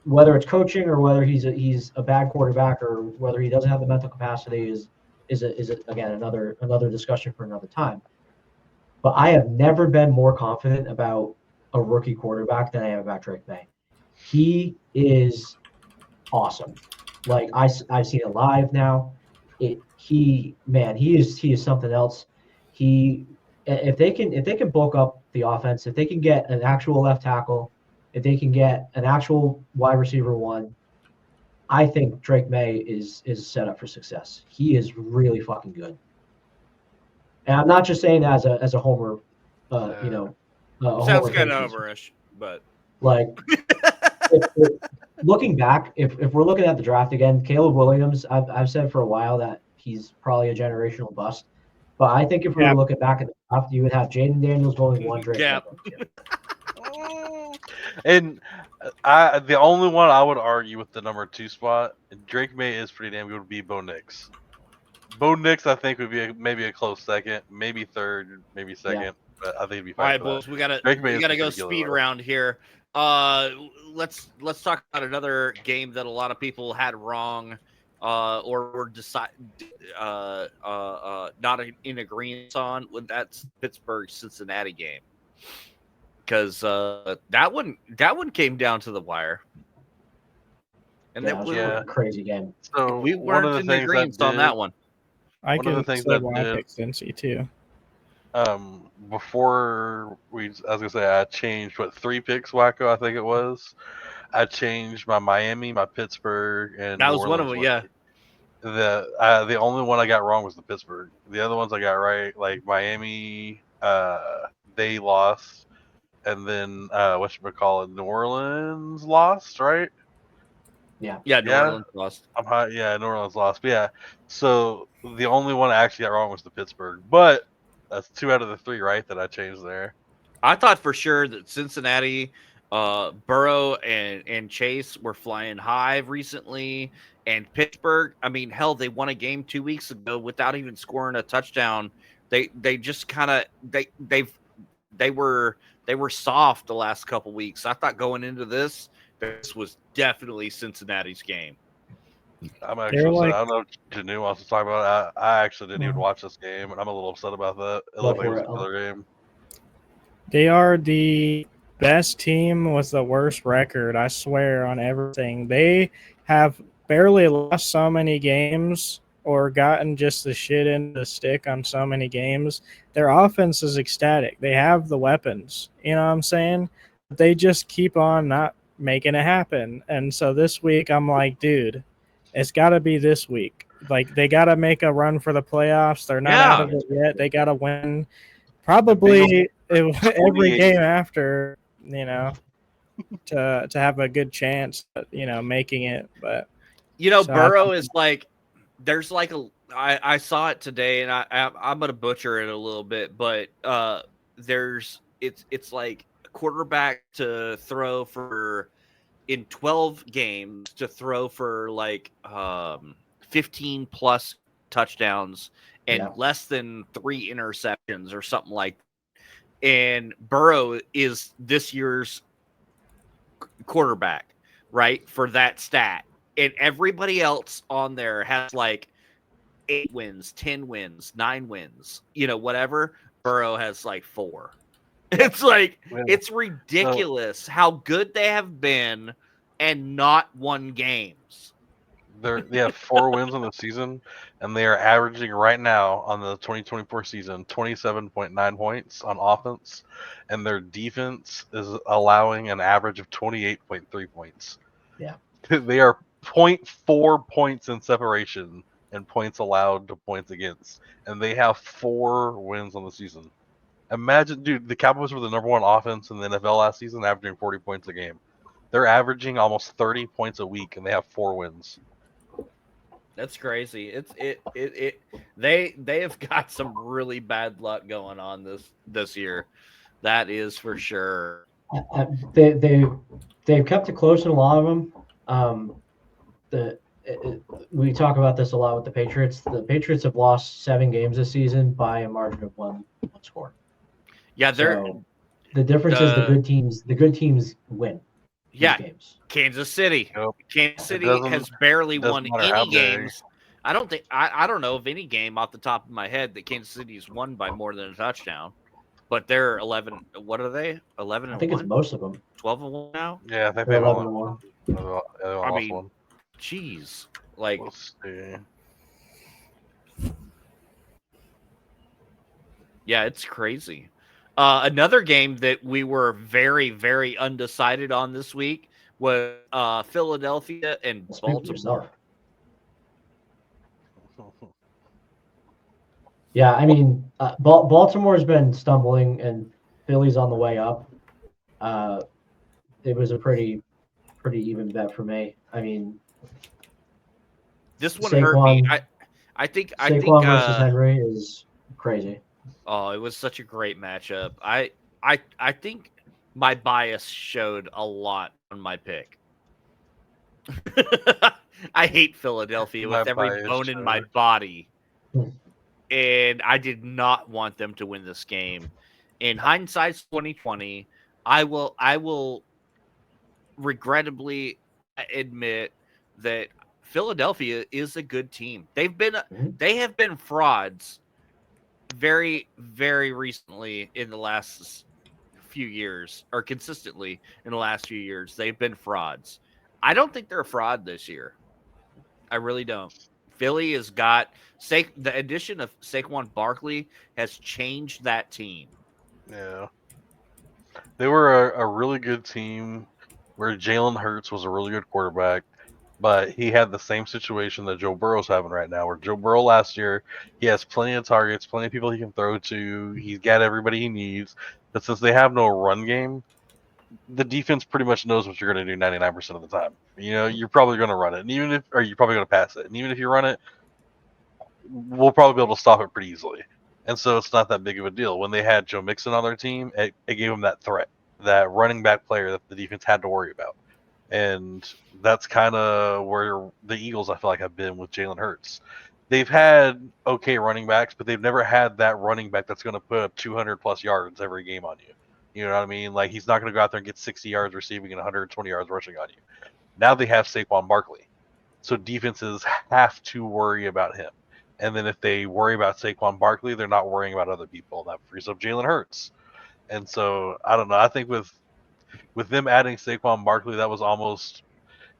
Whether it's coaching or whether he's a bad quarterback or whether he doesn't have the mental capacity is again another discussion for another time. But I have never been more confident about a rookie quarterback than I am about Drake May. He is awesome. Like I've seen it live now. He is something else. If they can bulk up the offense, if they can get an actual left tackle, if they can get an actual wide receiver one, I think Drake May is set up for success. He is really fucking good. And I'm not just saying that as a homer, sounds kind of overish, but like looking back, if we're looking at the draft again, Caleb Williams, I've said for a while that he's probably a generational bust. But I think if we were looking back at the draft, you would have Jaden Daniels going one, Drake. Yeah. And the only one I would argue with the number 2 spot, Drake May is pretty damn good, would be Bo Nix. Bo Nix, I think, would be maybe a close second, maybe third, maybe second. Yeah. But I think it'd be fine. All right, boys, we gotta go speed round here. Let's talk about another game that a lot of people had wrong, or were not in agreement on. That's Pittsburgh-Cincinnati game, because that one came down to the wire, and that was a crazy game. So we weren't in agreement on that one. I can say why I picked Cincy too. Before I was gonna say I changed 3 picks, Wakko, I think it was. I changed my Miami, my Pittsburgh, and that was one of them. Yeah. The only one I got wrong was the Pittsburgh. The other ones I got right, like Miami, they lost, and then whatchamacallit, New Orleans lost, right? Yeah. New Orleans lost. New Orleans lost. But yeah, so the only one I actually got wrong was the Pittsburgh. But that's 2 out of the 3, right, that I changed there. I thought for sure that Cincinnati, Burrow and Chase were flying high recently, and Pittsburgh, I mean, hell, they won a game 2 weeks ago without even scoring a touchdown. They just kind of they were soft the last couple weeks. I thought going into this was definitely Cincinnati's game. I'm actually I don't know if Janu wants to talk about it. I actually didn't even watch this game, and I'm a little upset about that. It looked like it was another game. They are the best team with the worst record, I swear, on everything. They have barely lost so many games or gotten just the shit in the stick on so many games. Their offense is ecstatic. They have the weapons, you know what I'm saying? They just keep on not making it happen. And so this week, I'm like, dude, it's got to be this week. Like, they got to make a run for the playoffs. They're not out of it yet. They got to win probably every game after, you know, to have a good chance at, you know, making it. But, you know, so Burrow is like, there's like I saw it today, and I'm going to butcher it a little bit, but it's like a quarterback to throw for in 12 games to throw for like 15 plus touchdowns and less than 3 interceptions or something like that. And Burrow is this year's quarterback, right, for that stat. And everybody else on there has like 8 wins, 10 wins, 9 wins, you know, whatever. Burrow has like 4. It's like, it's ridiculous how good they have been and not won games. They have 4 wins on the season, and they are averaging right now on the 2024 season 27.9 points on offense, and their defense is allowing an average of 28.3 points. Yeah. They are 0.4 points in separation and points allowed to points against, and they have 4 wins on the season. Imagine, dude, the Cowboys were the number 1 offense in the NFL last season, averaging 40 points a game. They're averaging almost 30 points a week, and they have 4 wins. That's crazy. They have got some really bad luck going on this year. That is for sure. They've kept it close in a lot of them. We talk about this a lot with the Patriots. The Patriots have lost 7 games this season by a margin of one score. Yeah, the difference is the good teams win. Games. Kansas City. Nope. Kansas City has barely won any games. I don't know of any game off the top of my head that Kansas City has won by more than a touchdown. but they're 11. What are they? 11 and I think 1? it's most of them. 12 and 1 now? Yeah, I think They're they've 11 only and 1. I lost mean, one. jeez. Like, Let's see. yeah, it's crazy. Another game that we were very, very undecided on this week was Philadelphia and Speak for Baltimore. yourself. Yeah, I mean, Baltimore's been stumbling, and Philly's on the way up. It was a pretty even bet for me. I mean, This one hurt me. I think Saquon versus Henry is crazy. Oh, it was such a great matchup. I think my bias showed a lot on my pick. I hate Philadelphia with every bone in my body. And I did not want them to win this game. In hindsight's 2020, I will regrettably admit that Philadelphia is a good team. They have been frauds very, very recently in the last few years, or consistently in the last few years. They've been frauds. I don't think they're a fraud this year. I really don't. Philly has got the addition of Saquon Barkley has changed that team. Yeah. They were a really good team where Jalen Hurts was a really good quarterback, but he had the same situation that Joe Burrow's having right now, where Joe Burrow last year, he has plenty of targets, plenty of people he can throw to. He's got everybody he needs. But since they have no run game, the defense pretty much knows what you're going to do 99% of the time. You know, you're probably going to run it, and you're probably going to pass it. And even if you run it, we'll probably be able to stop it pretty easily. And so it's not that big of a deal. When they had Joe Mixon on their team, it gave them that threat, that running back player that the defense had to worry about. And that's kind of where the Eagles, I feel like, have been with Jalen Hurts. They've had okay running backs, but they've never had that running back that's going to put up 200-plus yards every game on you. You know what I mean? Like, he's not going to go out there and get 60 yards receiving and 120 yards rushing on you. Now they have Saquon Barkley. So defenses have to worry about him. And then if they worry about Saquon Barkley, they're not worrying about other people. That frees up Jalen Hurts. And so, I don't know. I think with them adding Saquon Barkley, that was almost,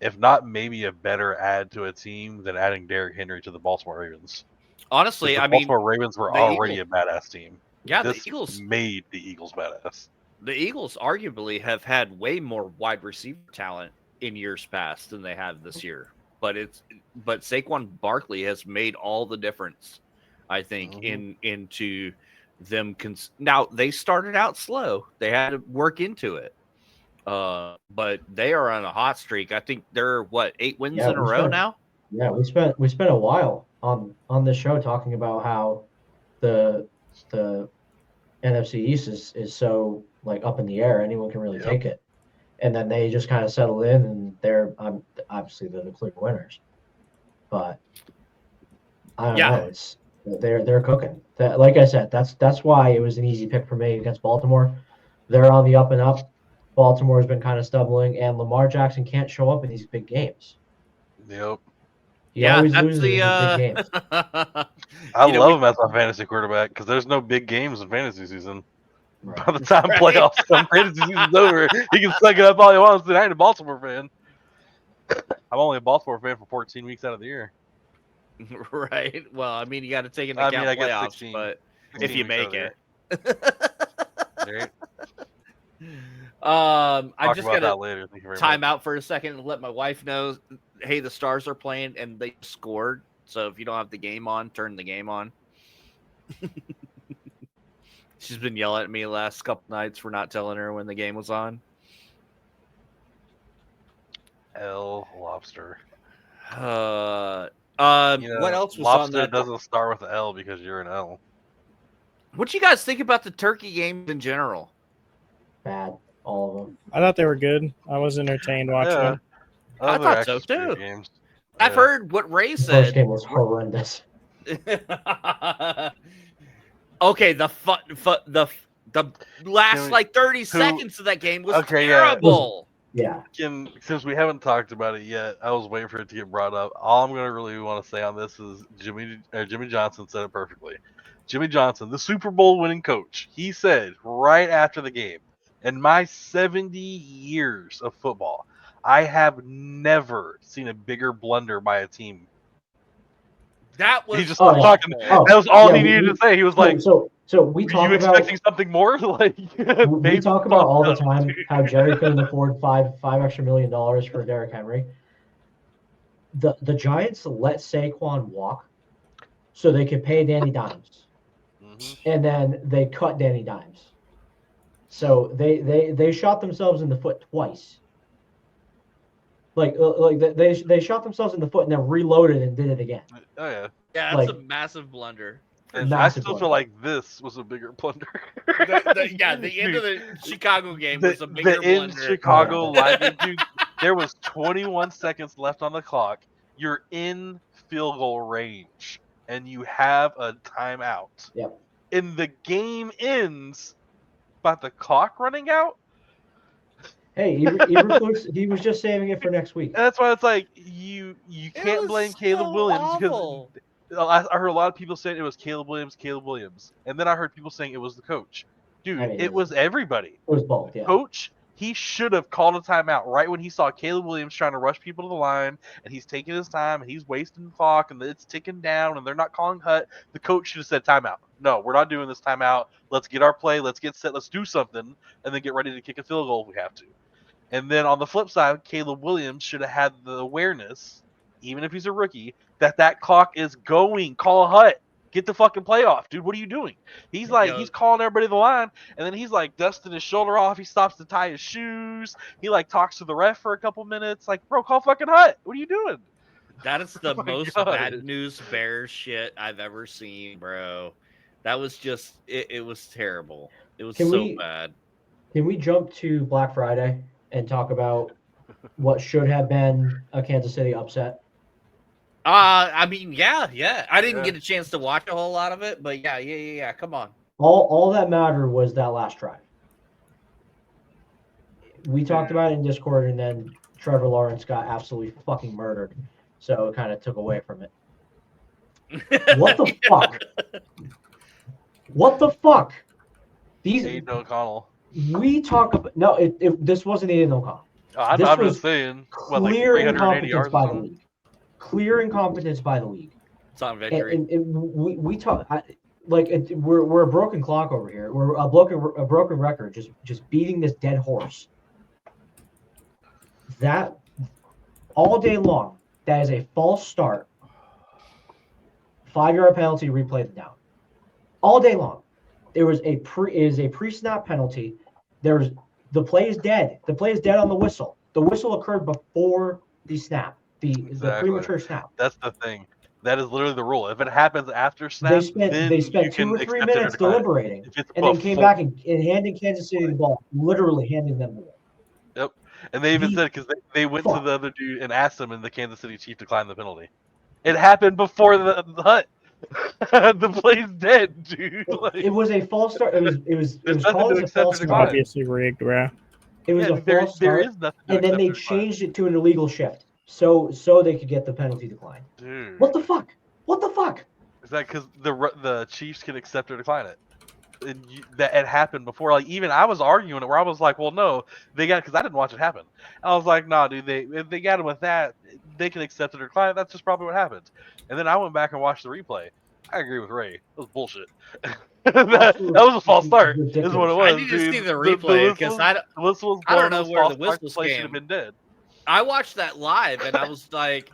if not maybe a better add to a team than adding Derrick Henry to the Baltimore Ravens. Honestly, the Baltimore Ravens were already a badass team. Yeah, this the Eagles made the Eagles badass. The Eagles arguably have had way more wide receiver talent in years past than they have this year. But Saquon Barkley has made all the difference, I think, into them. Now, they started out slow. They had to work into it. But they are on a hot streak. I think they're 8 wins in a row now? Yeah, we spent a while on this show talking about how the NFC East is so like up in the air, anyone can really take it. And then they just kind of settle in, and they're obviously the clear winners. But I don't know. It's they're cooking. Like I said, that's why it was an easy pick for me against Baltimore. They're on the up and up. Baltimore's been kind of stumbling, and Lamar Jackson can't show up in these big games. Yep. He always loses in big games. I love him as a fantasy quarterback because there's no big games in fantasy season. Right. By the time playoffs come, fantasy season's over. He can suck it up all he wants. I ain't a Baltimore fan. I'm only a Baltimore fan for 14 weeks out of the year. Right. Well, I mean, you got to take into account playoffs, 16, but 16 if you make it. Right. I just got to time out for a second and let my wife know, hey, the Stars are playing and they scored. So if you don't have the game on, turn the game on. She's been yelling at me the last couple nights for not telling her when the game was on. Lobster. What else was on that? Lobster doesn't start with L because you're an L. What you guys think about the turkey games in general? Bad. All of them. I thought they were good. I was entertained watching them. I thought so too. I've heard what Ray said. The first game was horrendous. Okay, the last 30 seconds of that game was terrible. Yeah. Since we haven't talked about it yet, I was waiting for it to get brought up. All I'm gonna really want to say on this is Jimmy Johnson said it perfectly. Jimmy Johnson, the Super Bowl winning coach, he said right after the game, in my 70 years of football, I have never seen a bigger blunder by a team. That was he just started talking. That was all he needed to say. He was like, so we talk about expecting something more. Like we talk about all the time how Jerry couldn't afford $5 extra million for Derrick Henry. The Giants let Saquon walk so they could pay Danny Dimes, and then they cut Danny Dimes. So they shot themselves in the foot twice. Like they shot themselves in the foot and then reloaded and did it again. Oh yeah. Yeah, that's a massive blunder. And I still feel like this was a bigger blunder. The end of the Chicago game was a bigger blunder. The in Chicago live game, dude, there was 21 seconds left on the clock. You're in field goal range, and you have a timeout. Yep. And the game ends by the clock running out. Hey, Eberflus, he was just saving it for next week. And that's why it's like you can't blame Caleb Williams because I heard a lot of people saying it was Caleb Williams, and then I heard people saying it was the coach. Dude, it was everybody. It was both. Yeah. Coach, he should have called a timeout right when he saw Caleb Williams trying to rush people to the line, and he's taking his time and he's wasting the clock, and it's ticking down, and they're not calling hut. The coach should have said timeout. No, we're not doing this timeout. Let's get our play. Let's get set. Let's do something, and then get ready to kick a field goal if we have to. And then on the flip side, Caleb Williams should have had the awareness, even if he's a rookie, that clock is going. Call a hut. Get the fucking play off, dude. What are you doing? He's like, he's calling everybody to the line, and then he's like dusting his shoulder off. He stops to tie his shoes. He like talks to the ref for a couple minutes. Like, bro, call fucking hut. What are you doing? That is the most bad news Bears shit I've ever seen, bro. That was just it was terrible. It was bad. Can we jump to Black Friday and talk about what should have been a Kansas City upset? I mean, yeah. I didn't get a chance to watch a whole lot of it, but yeah. Come on. All that mattered was that last drive. We talked about it in Discord, and then Trevor Lawrence got absolutely fucking murdered, so it kind of took away from it. What the fuck? What the fuck? These Aiden O'Connell. We talk about this wasn't Aiden O'Connell. I'm just saying, clear incompetence by the league. Clear incompetence by the league. It's on victory. And we talk we're a broken clock over here. We're a broken record, just beating this dead horse. That all day long, that is a false start. 5-yard penalty, replay the down. All day long. There was a pre-snap penalty. The play is dead. The play is dead on the whistle. The whistle occurred before the snap. The premature snap. That's the thing. That is literally the rule. If it happens after snap, they spent 2 or 3 minutes deliberating, and then came back and handing Kansas City the ball, literally handing them the ball. Yep. And they even said, because they went to the other dude and asked him, and the Kansas City Chief declined the penalty. It happened before the hut. The play's dead, dude. It was a false start. It was called a false start. Obviously rigged, bro. It was a false start. There is nothing. And then they changed it to an illegal shift, so they could get the penalty decline. Dude. What the fuck? What the fuck? Is that because the Chiefs can accept or decline it? That it happened before. Like, even I was arguing it where I was like, well, no, they got, because I didn't watch it happen. I was like, nah, dude, if they got him with that, they can accept it or decline it. That's just probably what happened. And then I went back and watched the replay. I agree with Ray. It was bullshit. that was a false start. Is what it was. I need to see the replay because I don't know where the whistles came. Have been dead. I watched that live and I was like,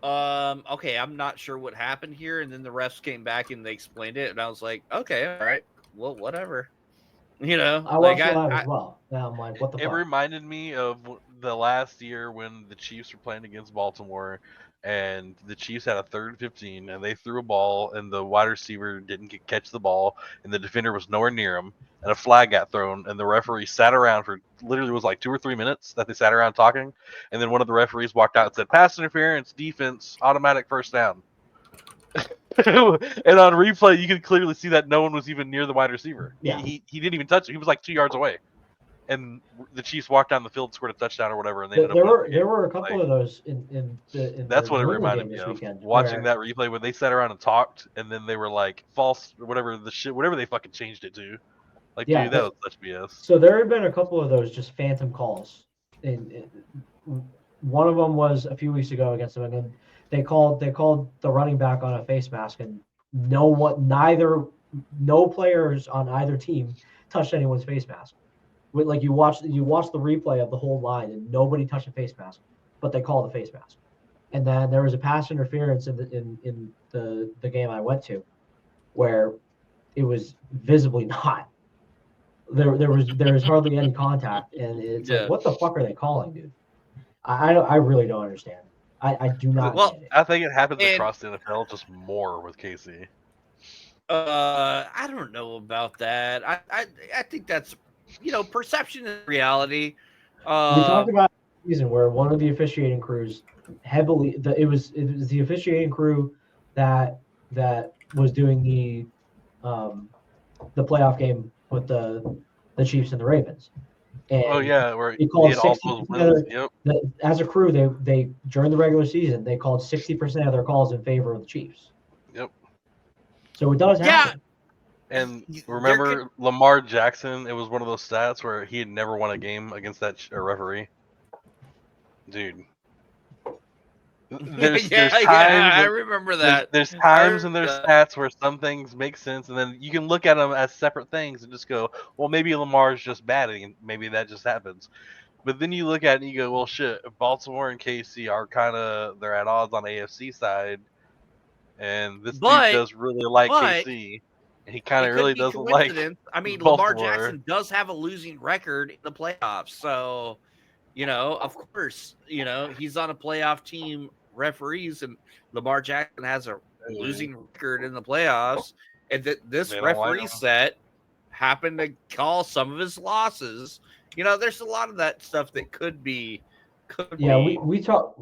okay, I'm not sure what happened here. And then the refs came back and they explained it, and I was like, okay, all right, well, whatever. You know, I watched it live as well. Now I'm like, what the fuck? It reminded me of the last year when the Chiefs were playing against Baltimore, and the Chiefs had a 3rd and 15, and they threw a ball, and the wide receiver didn't catch the ball, and the defender was nowhere near him, and a flag got thrown, and the referee sat around for literally was like 2 or 3 minutes that they sat around talking, and then one of the referees walked out and said, pass interference, defense, automatic first down. And on replay, you could clearly see that no one was even near the wide receiver. Yeah. He didn't even touch it. He was like 2 yards away. and the Chiefs walked down the field, scored a touchdown or whatever, and they there were a couple of those in that's the what it New England reminded game me this of. weekend, Watching that replay when they sat around and talked, and then they were like false, whatever they fucking changed it to. Like, dude, that was such BS. So there had been a couple of those just phantom calls. One of them was a few weeks ago against them, and they called the running back on a face mask, and no players on either team touched anyone's face mask. Like you watch the replay of the whole line, and nobody touched a face mask, but they called the face mask. And then there was a pass interference in the game I went to, where it was visibly not. There was hardly any contact, and it's like, what the fuck are they calling, dude? I really don't understand. I do not get it. I think it happens across the NFL just more with KC. I don't know about that. I think that's perception and reality. We talked about a season where one of the officiating crews it was the officiating crew that was doing the playoff game with the Chiefs and the Ravens. And where he called 60%. As a crew, they during the regular season they called 60% of their calls in favor of the Chiefs. Yep. So it does happen. And remember Lamar Jackson? It was one of those stats where he had never won a game against that referee. Dude. There's times I remember that. There's times and there's stats where some things make sense, and then you can look at them as separate things and just go, well, maybe Lamar's just batting, and maybe that just happens. But then you look at it and you go, well, shit, Baltimore and KC are they're at odds on the AFC side, and this dude does really like KC, and he kind of really doesn't like I mean, Baltimore. Lamar Jackson does have a losing record in the playoffs, so, of course, he's on a playoff team referees, and Lamar Jackson has a losing record in the playoffs, and this referee set happened to call some of his losses. There's a lot of that stuff that could be. We talk.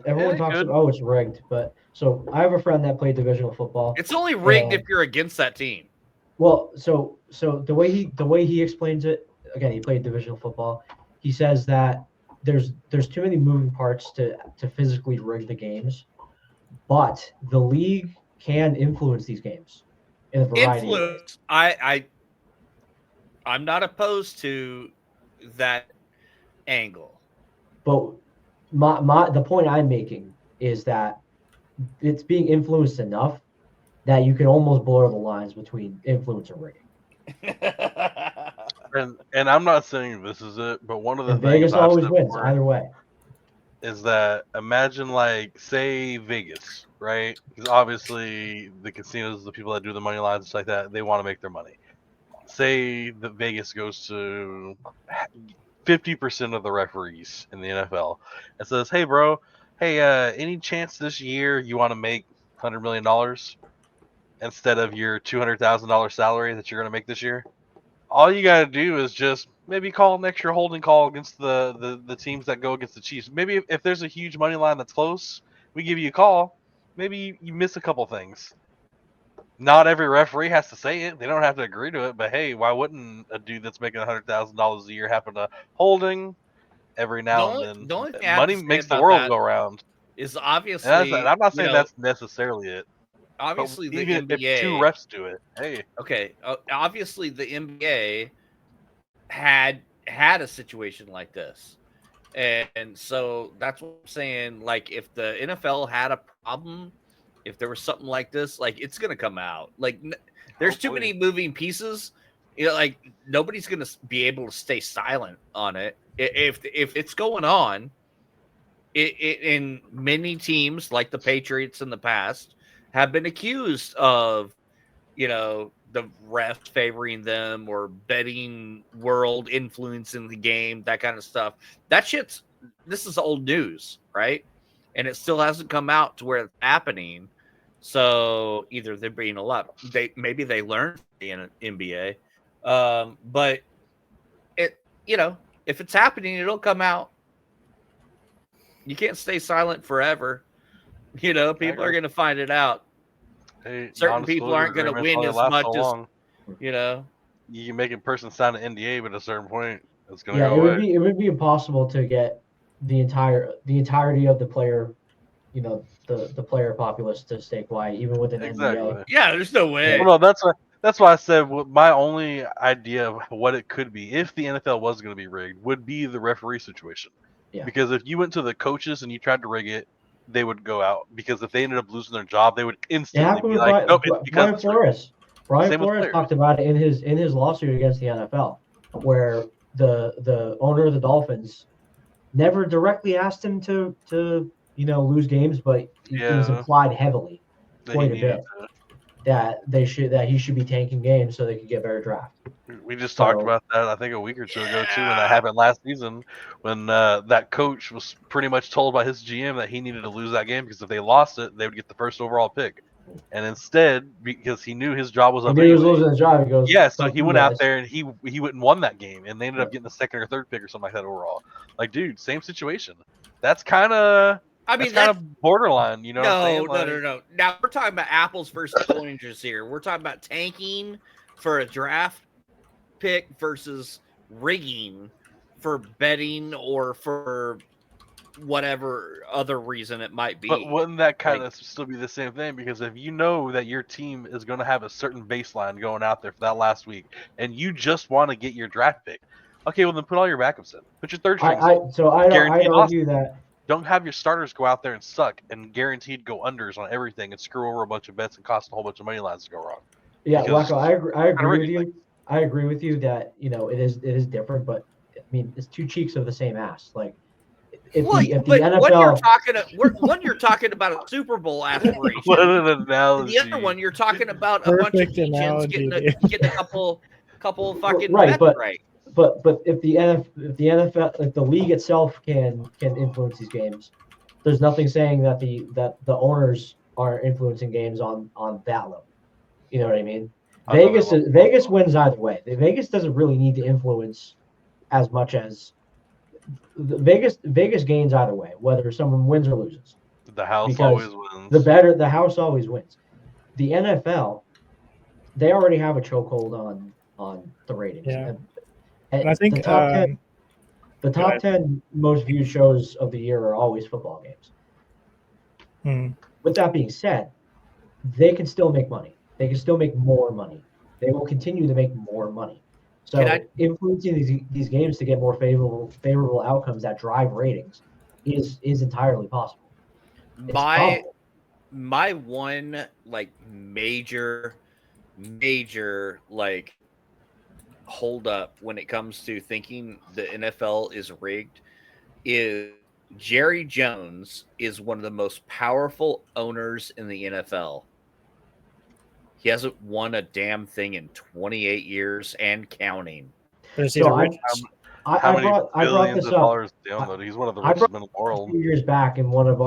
Everyone talks about it's rigged, but so I have a friend that played divisional football. It's only rigged if you're against that team. Well, so the way he explains it, again, he played divisional football. He says that there's too many moving parts to physically rig the games, but the league can influence these games in a variety of ways. I'm not opposed to that angle, but the point I'm making is that it's being influenced enough that you can almost blur the lines between influence and rigging. And I'm not saying this is it, but one of the things Vegas always wins either way. Is that imagine say Vegas, right? Because obviously the casinos, the people that do the money lines and stuff like that, they want to make their money. Say that Vegas goes to 50% of the referees in the NFL and says, "Hey, bro, any chance this year you want to make $100 million instead of your $200,000 salary that you're going to make this year?" All you got to do is just maybe call an extra holding call against the teams that go against the Chiefs. Maybe if there's a huge money line that's close, we give you a call. Maybe you miss a couple things. Not every referee has to say it. They don't have to agree to it. But hey, why wouldn't a dude that's making $100,000 a year happen to holding every now and then? Money makes the world go round. Is obviously, I'm not saying that's necessarily it. Obviously, the even NBA, if two refs do it, hey. Okay, obviously the NBA had a situation like this, and so that's what I'm saying. Like, if the NFL had a problem, if there was something like this, it's gonna come out. There's too many moving pieces. Nobody's gonna be able to stay silent on it. If it's going on, in many teams like the Patriots in the past have been accused of, the refs favoring them or betting world influencing the game, that kind of stuff. This is old news, right? And it still hasn't come out to where it's happening. So either they're being maybe they learned in an NBA, but if it's happening, it'll come out. You can't stay silent forever. People are going to find it out. Hey, certain people aren't going to win as much as, You can make a person sign an NDA, but at a certain point, It's going to go away. It would be impossible to get the entirety of the player, the player populace to stay quiet, even with an NBA. Yeah, there's no way. Well, no, that's why I said my only idea of what it could be if the NFL was going to be rigged would be the referee situation. Yeah. Because if you went to the coaches and you tried to rig it, they would go out. Because if they ended up losing their job, they would instantly be like, "Nope, it's because Brian Flores talked about it in his lawsuit against the NFL, where the owner of the Dolphins never directly asked him to lose games, but it was implied heavily, quite a bit, that he should be tanking games so they could get better draft. We just talked about that, I think, a week or two ago too, when that happened last season, when that coach was pretty much told by his GM that he needed to lose that game because if they lost it, they would get the first overall pick. And instead, because he knew his job was up, he was losing his job. He goes, so he went out there and he went and won that game, and they ended up getting the second or third pick or something like that overall. Like, dude, same situation. That's kind of. I mean, that's kind of borderline, you know. No. Now we're talking about apples versus oranges here. We're talking about tanking for a draft pick versus rigging for betting or for whatever other reason it might be. But wouldn't that kind of still be the same thing? Because if you know that your team is going to have a certain baseline going out there for that last week, and you just want to get your draft pick, okay, well then put all your backups in. Put your third strings in. So I'd argue that. Don't have your starters go out there and suck and guaranteed go unders on everything and screw over a bunch of bets and cost a whole bunch of money lines to go wrong. Yeah, Wakko, I agree with you. I agree with you that it is different, but I mean it's two cheeks of the same ass. Like if the NFL, one you're talking about a Super Bowl aspiration. What an analogy. The other one you're talking about a bunch of teams getting a couple fucking bets right. But if the NFL, if the league itself can influence these games, there's nothing saying that the owners are influencing games on that level. You know what I mean? Vegas wins either way. Vegas doesn't really need to influence as much as Vegas gains either way, whether someone wins or loses. The house always wins. The house always wins. The NFL, they already have a chokehold on the ratings. Yeah. And I think the top 10 most viewed shows of the year are always football games. With that being said, they can still make money. They can still make more money. They will continue to make more money. So influencing these games to get more favorable outcomes that drive ratings is entirely possible. My one major hold up when it comes to thinking the NFL is rigged is Jerry Jones is one of the most powerful owners in the NFL. He hasn't won a damn thing in 28 years and counting. So I brought this up. He's one of the richest men in the world. A few years back in one of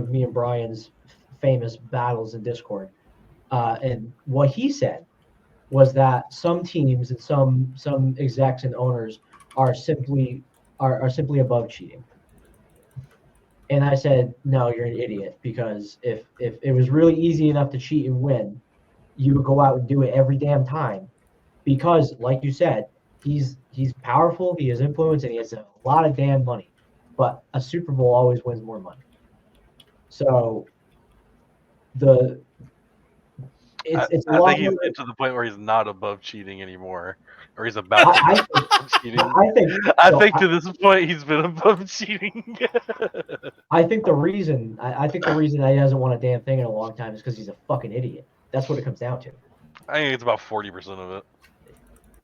me and Brian's famous battles in Discord, and what he said was that some teams and some execs and owners are simply above cheating. And I said, no, you're an idiot, because if it was really easy enough to cheat and win, you would go out and do it every damn time, because like you said, he's powerful, he has influence, and he has a lot of damn money. But a Super Bowl always wins more money. So it's I think he's to the point where he's not above cheating anymore, or he's about cheating. I think to this point he's been above cheating. I think the reason that he hasn't won a damn thing in a long time is because he's a fucking idiot. That's what it comes down to. I think it's about 40% of it.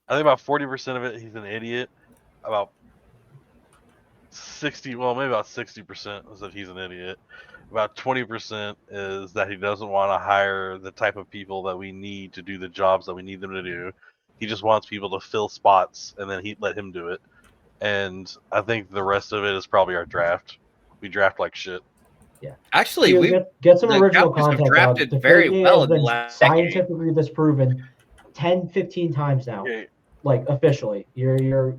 I think about 40% of it he's an idiot. About 60% is that he's an idiot. About 20% is that he doesn't want to hire the type of people that we need to do the jobs that we need them to do. He just wants people to fill spots, and then let him do it. And I think the rest of it is probably our draft. We draft like shit. Yeah, actually, we get some original content. Drafted very well in the last scientifically disproven 10-15 times now. Okay. Like officially, you're.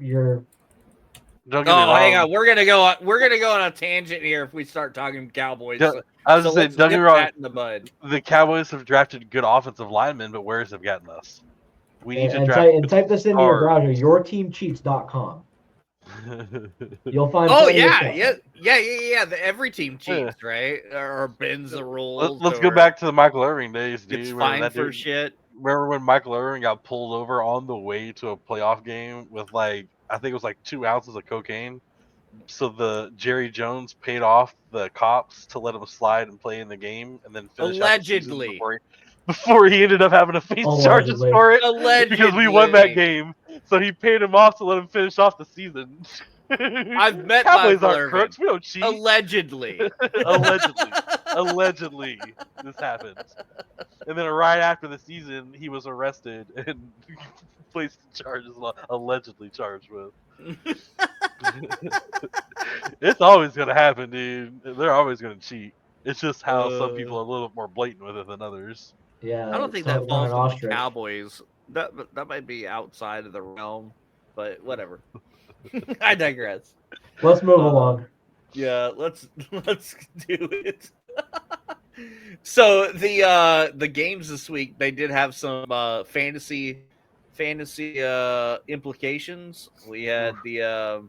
Don't get me wrong. Hang on. We're gonna go on a tangent here if we start talking Cowboys. I was saying, don't get me wrong. The Cowboys have drafted good offensive linemen, but where's have gotten us? We need to draft. Type this into your browser. Yourteamcheats.com. You'll find. Oh yeah. Every team cheats, right? Or bends the rules. Let's go back to the Michael Irvin days, dude. It's fine for shit. Remember when Michael Irvin got pulled over on the way to a playoff game with I think it was 2 ounces of cocaine? So the Jerry Jones paid off the cops to let him slide and play in the game, and then finish allegedly before he ended up having to face charges for it. Allegedly. Because we won that game, so he paid him off to let him finish off the season. I've met Cowboys Michael aren't crooks. We don't cheat. Allegedly. Allegedly, this happened. And then right after the season, he was arrested and placed charges, allegedly charged with. It's always gonna happen, dude. They're always gonna cheat. It's just how some people are a little bit more blatant with it than others. Yeah, I don't think that falls on the Cowboys. That might be outside of the realm, but whatever. I digress. Let's move along. Yeah, let's do it. So the games this week, they did have some fantasy implications. We had the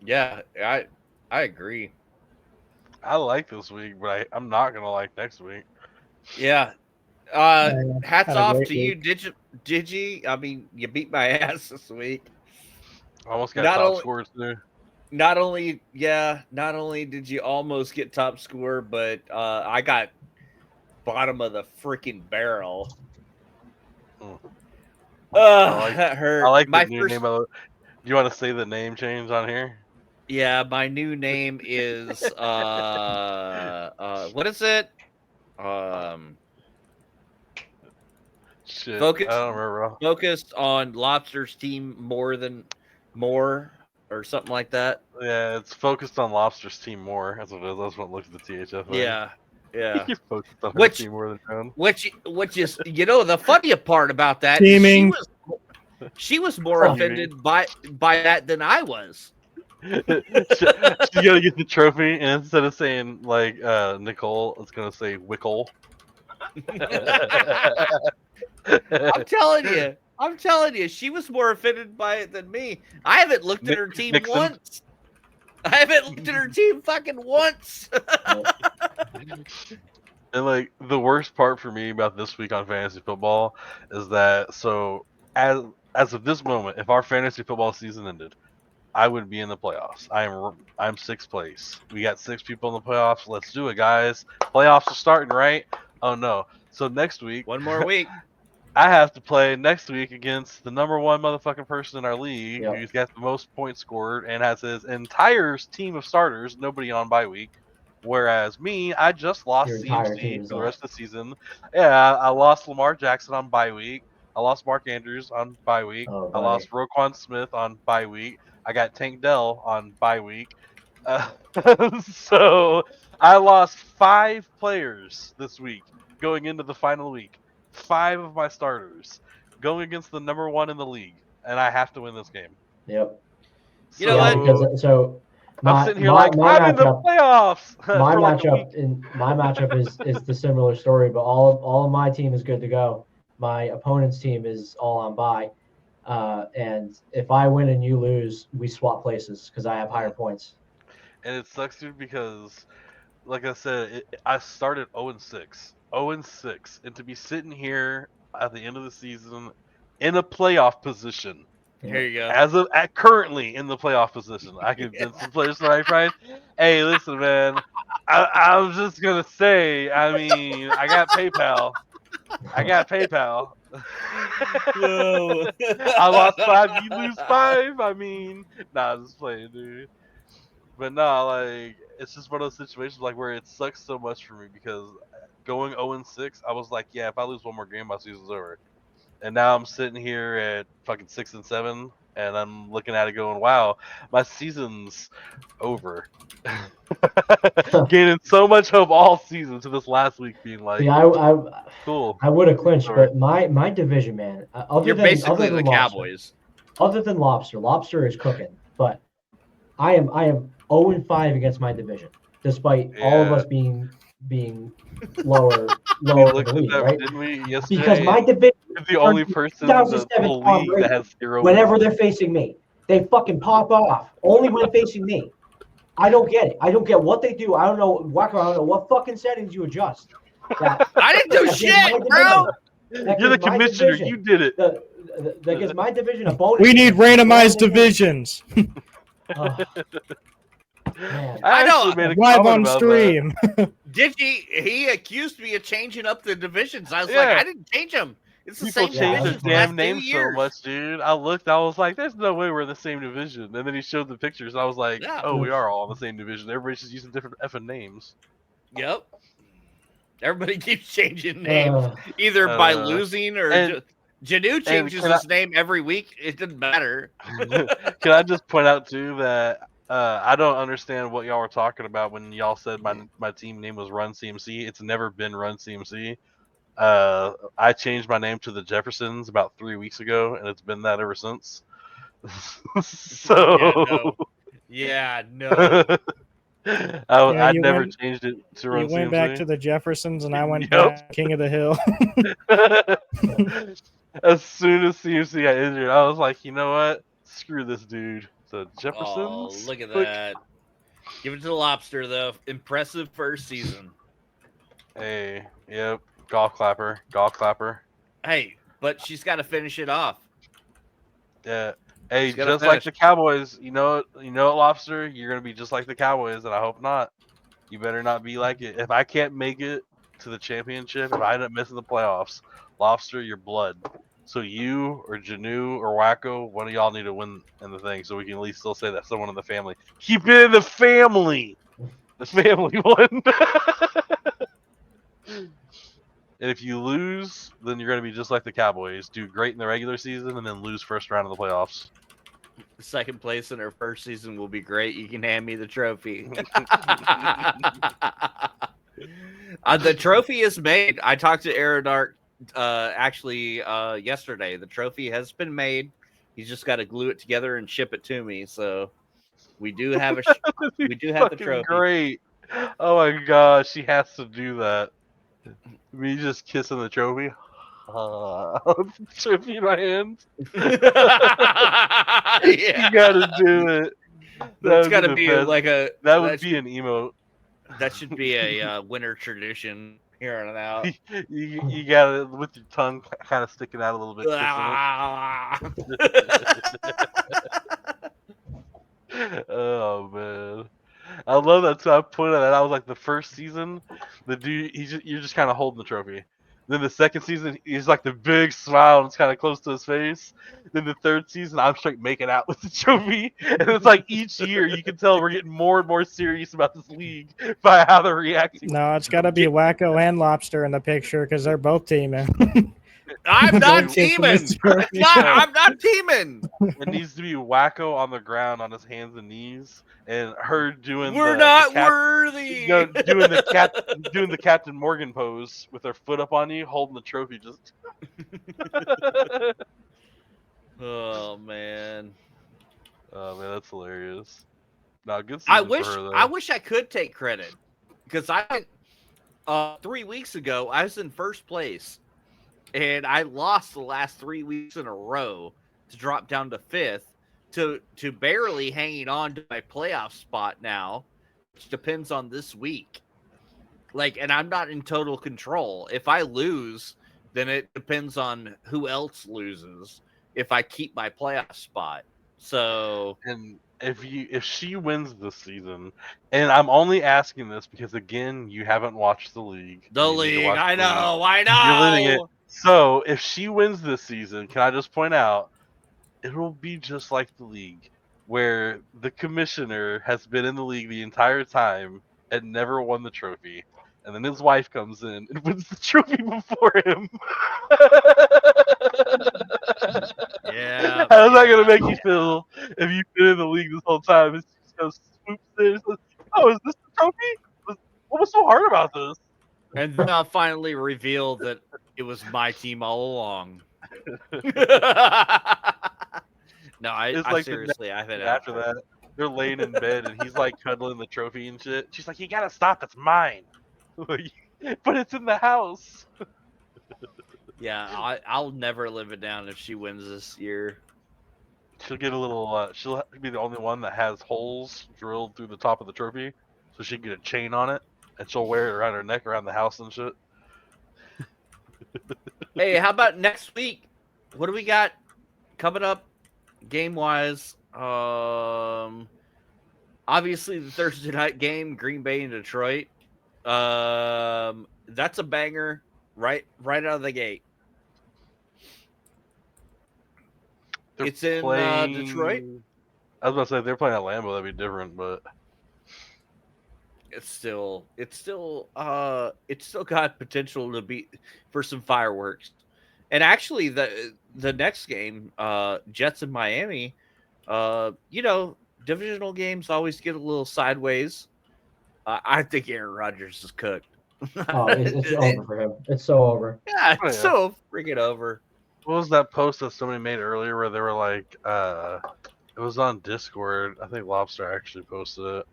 yeah, I agree. I like this week, but I'm not gonna like next week. Yeah. Hats off to you, Digi. I mean, you beat my ass this week. Almost got top scores too. Not only did you almost get top score, but I got bottom of the freaking barrel. That hurt. I like my new name. Do you want to say the name change on here? Yeah, my new name is what is it? Shit, I don't remember. Focused on Lobster's team more or something like that. Yeah, it's focused on Lobster's team more. That's what it is. That's what looks at the THF. Yeah. You're focused on her team more than John. Which is the funny part about that. Teaming. She was more offended by that than I was. She's gonna get the trophy, and instead of saying Nicole, it's gonna say Wickle. I'm telling you, she was more offended by it than me. I haven't looked at her team once. I haven't looked at her team fucking once. And the worst part for me about this week on fantasy football is that as of this moment, if our fantasy football season ended, I would be in the playoffs. I'm 6th place. We got 6 people in the playoffs. Let's do it, guys. Playoffs are starting, right? Oh no. So next week, one more week, I have to play next week against the number 1 motherfucking person in our league who's got the most points scored and has his entire team of starters, nobody on bye week. Whereas me, I just lost CMC for the rest of the season. Yeah, I lost Lamar Jackson on bye week. I lost Mark Andrews on bye week. I lost Roquan Smith on bye week. I got Tank Dell on bye week. So I lost 5 players this week going into the final week. 5 of my starters going against the number 1 in the league, and I have to win this game. Yep. You know what? I'm sitting here I'm in the playoffs. My matchup is the similar story, but all of my team is good to go. My opponent's team is all on bye. And if I win and you lose, we swap places because I have higher points. And it sucks, dude, because, like I said, I started 0-6. 0-6. And to be sitting here at the end of the season in a playoff position. Here you go. Currently in the playoff position. I can get some players the right price. Hey, listen, man. I was just going to say, I mean, I got PayPal. I lost 5, you lose 5. I mean, I'm just playing, dude. But it's just one of those situations where it sucks so much for me because going 0-6, I was like, yeah, if I lose one more game, my season's over. And now I'm sitting here at fucking 6-7, and I'm looking at it going, wow, my season's over. Gaining so much hope all season to this last week being cool. I would have clinched, but my division, man. You're basically the Cowboys. Other than Lobster is cooking, but I am 0-5 against my division, despite all of us being being lower We in looked the at league, that, right? didn't we, yesterday? Because my division, You're the only person in the 2007 whole Tom league Brady, that has 0 whenever wins. they're facing me, they fucking pop off. Only when facing me. I don't get it. I don't get what they do. I don't know, Wakko, I don't know what fucking settings you adjust. I didn't do shit, bro. You're the commissioner. You did it. That gives my division a bonus. We need randomized divisions. Man. I know. Live on stream. Did he accused me of changing up the divisions? I was like, I didn't change them. It's the People same change division. their damn names so much, dude. I looked, I was like, there's no way we're in the same division. And then he showed the pictures, and I was like, oh, we are all in the same division. Everybody's just using different effing names. Yep. Everybody keeps changing names, either by losing or Janu changes his name every week. It doesn't matter. Can I just point out too that I don't understand what y'all were talking about when y'all said my team name was Run CMC. It's never been Run CMC. I changed my name to the Jeffersons about 3 weeks ago, and it's been that ever since. So yeah, no. I never changed it to Run CMC. You went back to the Jeffersons, and I went back King of the Hill. As soon as CMC got injured, I was like, you know what? Screw this dude. The Jeffersons. Oh, look at that. Give it to the Lobster, though. Impressive first season. Hey, yep. Golf clapper. Hey, but she's got to finish it off. Yeah. Hey, just like the Cowboys, you know what, Lobster? You're going to be just like the Cowboys, and I hope not. You better not be like it. If I can't make it to the championship, if I end up missing the playoffs, Lobster, your blood. So you or Janu or Wakko, one of y'all need to win in the thing so we can at least still say that someone in the family. Keep it in the family. The family won. And if you lose, then you're going to be just like the Cowboys. Do great in the regular season and then lose first round of the playoffs. Second place in her first season will be great. You can hand me the trophy. The trophy is made. I talked to Aerodart yesterday. The trophy has been made. He's just got to glue it together and ship it to me. So we do have the trophy. Great. Oh my gosh, she has to do that. Me just kissing the trophy. Trophy in my hands. Yeah. You gotta do it. That's gotta be like a. That would be an emote. That should be a winter tradition here on out. You got it with your tongue kind of sticking out a little bit. Oh man, I love that. So I pointed that. I was like, the first season, the dude, you're just kind of holding the trophy. Then the second season, he's like the big smile and it's kind of close to his face. Then the third season, I'm straight making out with the trophy. And it's like each year, you can tell we're getting more and more serious about this league by how they're reacting. No, it's got to be Wakko and Lobster in the picture because they're both teaming. I'm not teaming. I'm not teaming. It needs to be Wakko on the ground on his hands and knees, and her doing. We're not worthy. Doing the Captain Morgan pose with her foot up on you, holding the trophy. Just. Oh man. Oh man, that's hilarious. No, good season I wish for her, though. I wish I could take credit because 3 weeks ago I was in first place. And I lost the last 3 weeks in a row to drop down to fifth to barely hanging on to my playoff spot now, which depends on this week. And I'm not in total control. If I lose, then it depends on who else loses if I keep my playoff spot. So, and if she wins this season, and I'm only asking this because again, you haven't watched the league. I know. You're living it. So, if she wins this season, can I just point out, it will be just like the league, where the commissioner has been in the league the entire time and never won the trophy. And then his wife comes in and wins the trophy before him. Yeah. How's that going to make you feel if you've been in the league this whole time? It's just goes, swoops in and says, oh, is this the trophy? What was so hard about this? And then I'll finally reveal that it was my team all along. No, I seriously, I've had after that, they're laying in bed and he's like cuddling the trophy and shit. She's like, "You gotta stop! It's mine." But it's in the house. Yeah, I'll never live it down if she wins this year. She'll get a little. She'll be the only one that has holes drilled through the top of the trophy, so she can get a chain on it, and she'll wear it around her neck, around the house and shit. Hey, how about next week? What do we got coming up game wise? Obviously the Thursday night game, Green Bay and Detroit. That's a banger right out of the gate. It's in Detroit. I was about to say if they're playing at Lambeau, that'd be different, but it's still got potential to be for some fireworks. And actually the next game, Jets in Miami, divisional games always get a little sideways. I think Aaron Rodgers is cooked. Oh, it's over for him. It's so over. Yeah, it's so freaking over. What was that post that somebody made earlier where they were like, it was on Discord. I think Lobster actually posted it.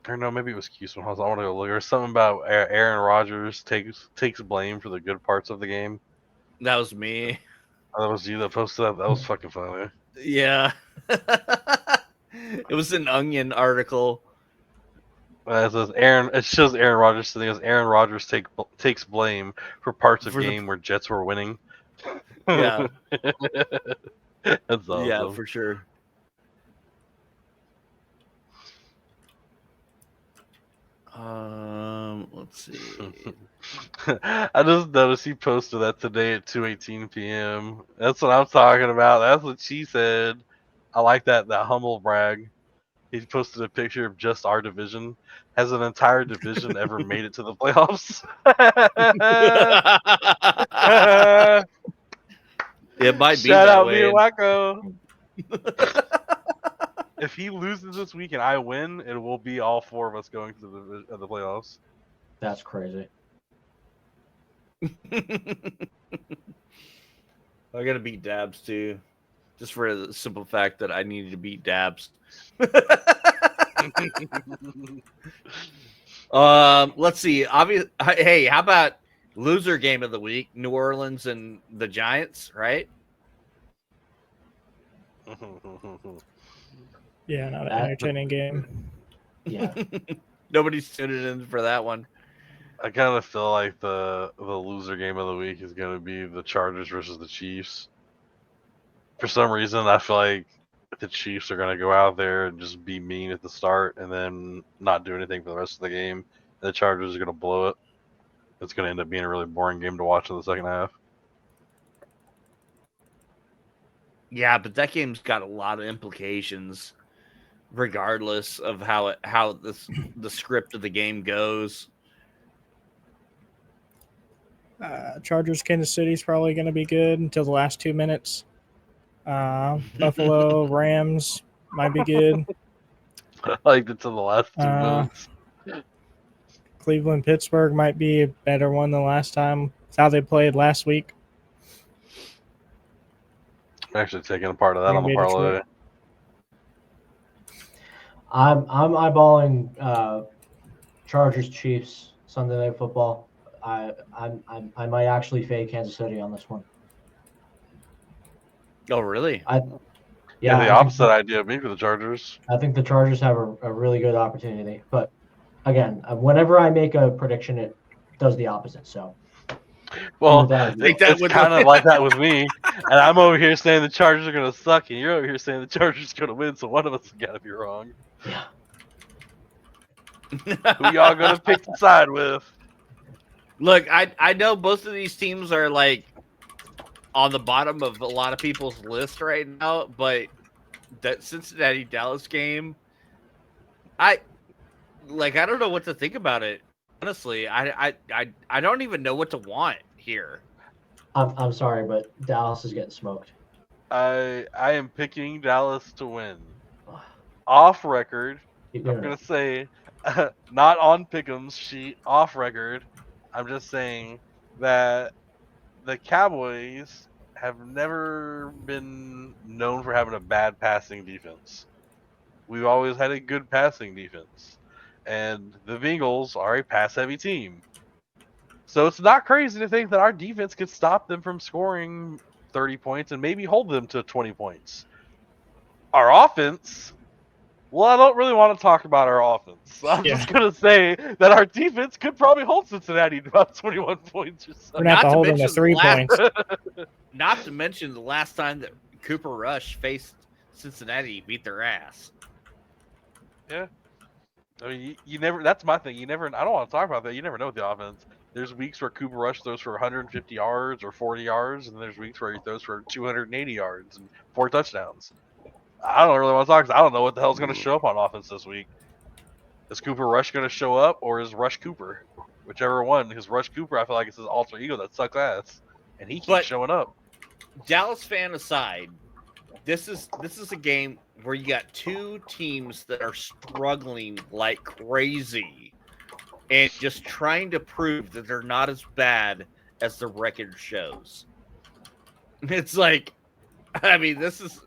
Or no, maybe it was Houston. I want to go look. Or something about Aaron Rodgers takes blame for the good parts of the game. That was me. Oh, that was you that posted that? That was fucking funny. Yeah. It was an Onion article. It says it shows Aaron Rodgers sitting as Aaron Rodgers takes blame for parts of game where Jets were winning. Yeah. That's awesome. Yeah, for sure. Let's see. I just noticed he posted that today at 2:18 p.m. That's what I'm talking about. That's what she said. I like that humble brag. He posted a picture of just our division. Has an entire division ever made it to the playoffs? It might be Shout that out way. me and Wakko. If he loses this week and I win, it will be all four of us going to the playoffs. That's crazy. I gotta beat Dabs too, just for the simple fact that I needed to beat Dabs. Let's see. Hey, how about loser game of the week? New Orleans and the Giants, right? Yeah, not an entertaining game. Yeah. Nobody's tuning in for that one. I kind of feel like the loser game of the week is going to be the Chargers versus the Chiefs. For some reason, I feel like the Chiefs are going to go out there and just be mean at the start and then not do anything for the rest of the game. And the Chargers are going to blow it. It's going to end up being a really boring game to watch in the second half. Yeah, but that game's got a lot of implications, regardless of how the script of the game goes. Chargers, Kansas City's probably going to be good until the last 2 minutes. Buffalo, Rams might be good. Like until the last 2 minutes. Cleveland, Pittsburgh might be a better one than last time. It's how they played last week. I'm actually taking a part of that on the parlay. I'm eyeballing Chargers Chiefs Sunday Night Football. I might actually fade Kansas City on this one. Oh, really? Yeah, the opposite idea of me for the Chargers. I think the Chargers have a really good opportunity, but again, whenever I make a prediction, it does the opposite. So, well, it's kind of like that with me, and I'm over here saying the Chargers are going to suck, and you're over here saying the Chargers are going to win. So one of us has got to be wrong. Yeah. Who y'all going to pick the side with? Look, I know both of these teams are like on the bottom of a lot of people's list right now, but that Cincinnati Dallas game, I don't know what to think about it. Honestly, I don't even know what to want here. I'm sorry, but Dallas is getting smoked. I am picking Dallas to win. Off record, I'm gonna say, not on Pick'em's sheet. Off record, I'm just saying that the Cowboys have never been known for having a bad passing defense. We've always had a good passing defense. and the Bengals are a pass-heavy team. So it's not crazy to think that our defense could stop them from scoring 30 points and maybe hold them to 20 points. Our offense, well, I don't really want to talk about our offense. I'm just going to say that our defense could probably hold Cincinnati to about 21 points or so. We're going to have to hold them to 3 points. Not to mention the last time that Cooper Rush faced Cincinnati, beat their ass. Yeah. I mean, you never, that's my thing. I don't want to talk about that. You never know with the offense. There's weeks where Cooper Rush throws for 150 yards or 40 yards, and there's weeks where he throws for 280 yards and 4 touchdowns. I don't really want to talk because I don't know what the hell's going to show up on offense this week. Is Cooper Rush going to show up, or is Rush Cooper? Whichever one. Because Rush Cooper, I feel like it's his alter ego that sucks ass, and he keeps showing up. Dallas fan aside, this is a game where you got 2 teams that are struggling like crazy. And just trying to prove that they're not as bad as the record shows. It's like, I mean, this is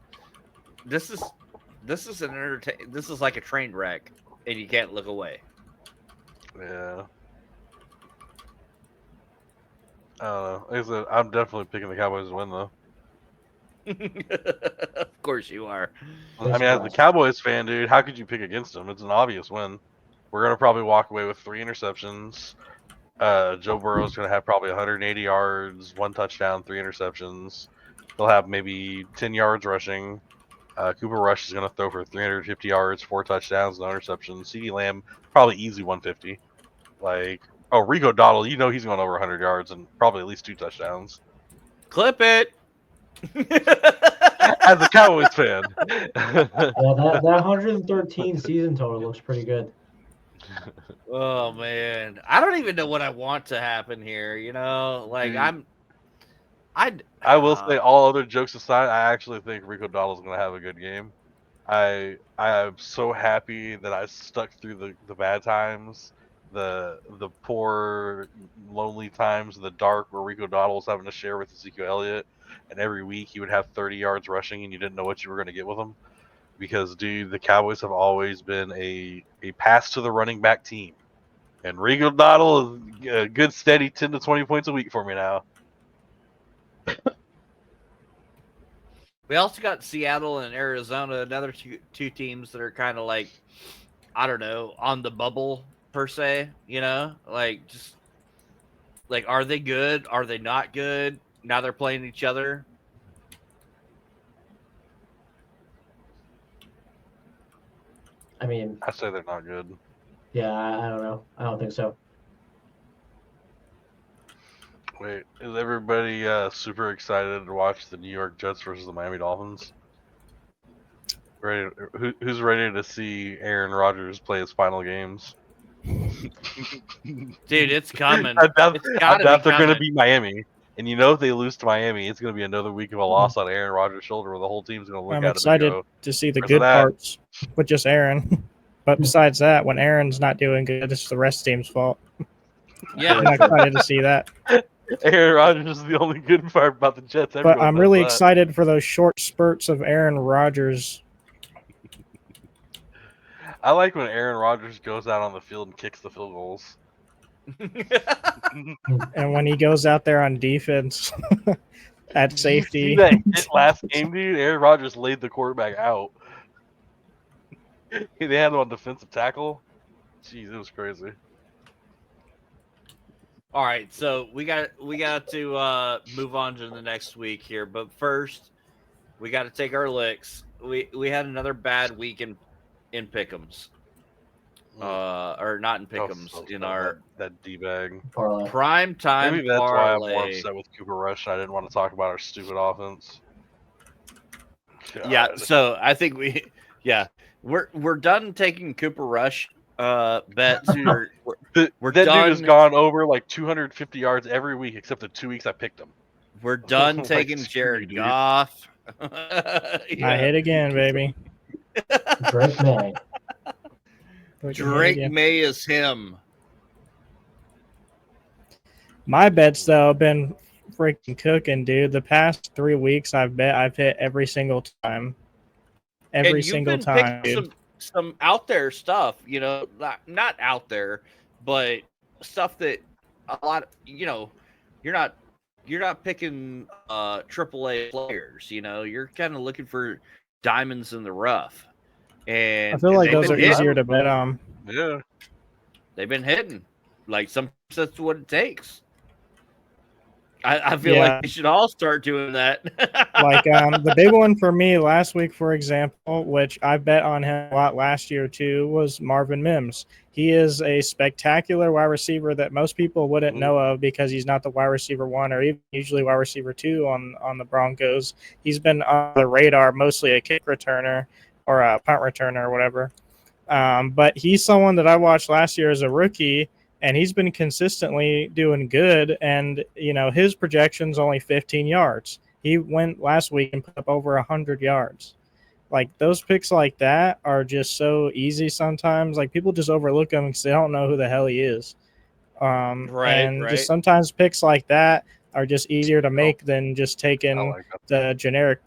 like a train wreck, and you can't look away. Yeah. I don't know. Like I said, I'm definitely picking the Cowboys to win, though. Of course you are. I mean, as the Cowboys fan, dude, how could you pick against them? It's an obvious win. We're going to probably walk away with 3 interceptions. Joe Burrow's going to have probably 180 yards, 1 touchdown, 3 interceptions. They'll have maybe 10 yards rushing. Cooper Rush is going to throw for 350 yards, 4 touchdowns, no interceptions. CeeDee Lamb, probably easy 150. Rico Dowdle, you know he's going over 100 yards and probably at least 2 touchdowns. Clip it. As a Cowboys fan. That 113 season total looks pretty good. Oh man, I don't even know what I want to happen here. You know, like Dude, I will say, all other jokes aside, I actually think Rico Dowdle is going to have a good game. I am so happy that I stuck through the bad times, the poor, lonely times in the dark where Rico Dowdle was having to share with Ezekiel Elliott, and every week he would have 30 yards rushing, and you didn't know what you were going to get with him. Because, dude, the Cowboys have always been a pass to the running back team. And Rico Dowdle is a good, steady 10 to 20 points a week for me now. We also got Seattle and Arizona, another two teams that are kind of like, I don't know, on the bubble, per se. You know? Like, just, like, are they good? Are they not good? Now they're playing each other. I mean, I say they're not good. Yeah, I don't know. I don't think so. Wait, is everybody super excited to watch the New York Jets versus the Miami Dolphins? Who's ready to see Aaron Rodgers play his final games? Dude, it's coming. I doubt they're going to beat Miami. And you know, if they lose to Miami, it's going to be another week of a loss on Aaron Rodgers' shoulder where the whole team's going to look at it. I'm excited to see the good parts with just Aaron. But besides that, when Aaron's not doing good, it's the rest of the team's fault. Yeah. I'm excited to see that. Aaron Rodgers is the only good part about the Jets. But I'm really excited for those short spurts of Aaron Rodgers. I like when Aaron Rodgers goes out on the field and kicks the field goals. And when he goes out there on defense at safety. You see that hit last game, dude? Aaron Rodgers laid the quarterback out. They had him on defensive tackle. Jeez, it was crazy. All right, so we got to move on to the next week here, but first we got to take our licks. We had another bad week in Pick'ems, or not in Pick'ems, in our that D-bag prime time. Maybe that's parlay. why I'm more upset with Cooper Rush. I didn't want to talk about our stupid offense. God. Yeah, so I think we're done taking Cooper Rush bets. We're that done. Dude has gone over like 250 yards every week except the 2 weeks I picked him. We're done taking Jared Goff. I hit again, baby. Drake May. Drake May is him. My bets though have been freaking cooking, dude. The past 3 weeks I've hit every single time. Every single time. some out there stuff, not out there, but stuff that a lot, you're not picking AAA players, you're kind of looking for diamonds in the rough. I feel like those are easier to bet on. Yeah. They've been hitting. Like, sometimes that's what it takes. I feel like we should all start doing that. Like the big one for me last week, for example, which I bet on him a lot last year too, was Marvin Mims. He is a spectacular wide receiver that most people wouldn't know of because he's not the wide receiver 1 or even usually wide receiver 2 on the Broncos. He's been on the radar, mostly a kick returner or a punt returner or whatever. But he's someone that I watched last year as a rookie, and he's been consistently doing good. And, his projection's only 15 yards. He went last week and put up over 100 yards. Like, those picks like that are just so easy sometimes. Like, people just overlook him because they don't know who the hell he is. And just sometimes picks like that are just easier to make than just taking the generic,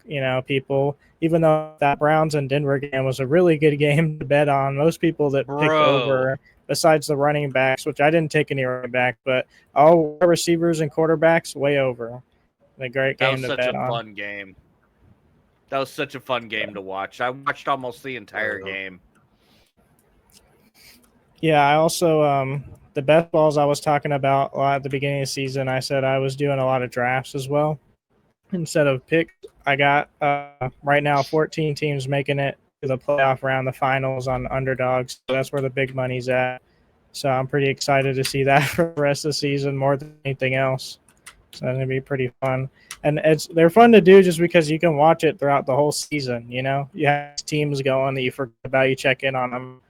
people. Even though that Browns and Denver game was a really good game to bet on, most people that picked over, besides the running backs, which I didn't take any running back, but all receivers and quarterbacks way over. A great game to bet on. That was such a fun game. That was such a fun game to watch. I watched almost the entire game. Yeah, I also the best balls I was talking about at the beginning of the season, I said I was doing a lot of drafts as well. Instead of picks, I got right now 14 teams making it to the playoff round, the finals on underdogs. So that's where the big money's at. So I'm pretty excited to see that for the rest of the season more than anything else. So it's going to be pretty fun. And they're fun to do just because you can watch it throughout the whole season, You have teams going that you forget about, you check in on them,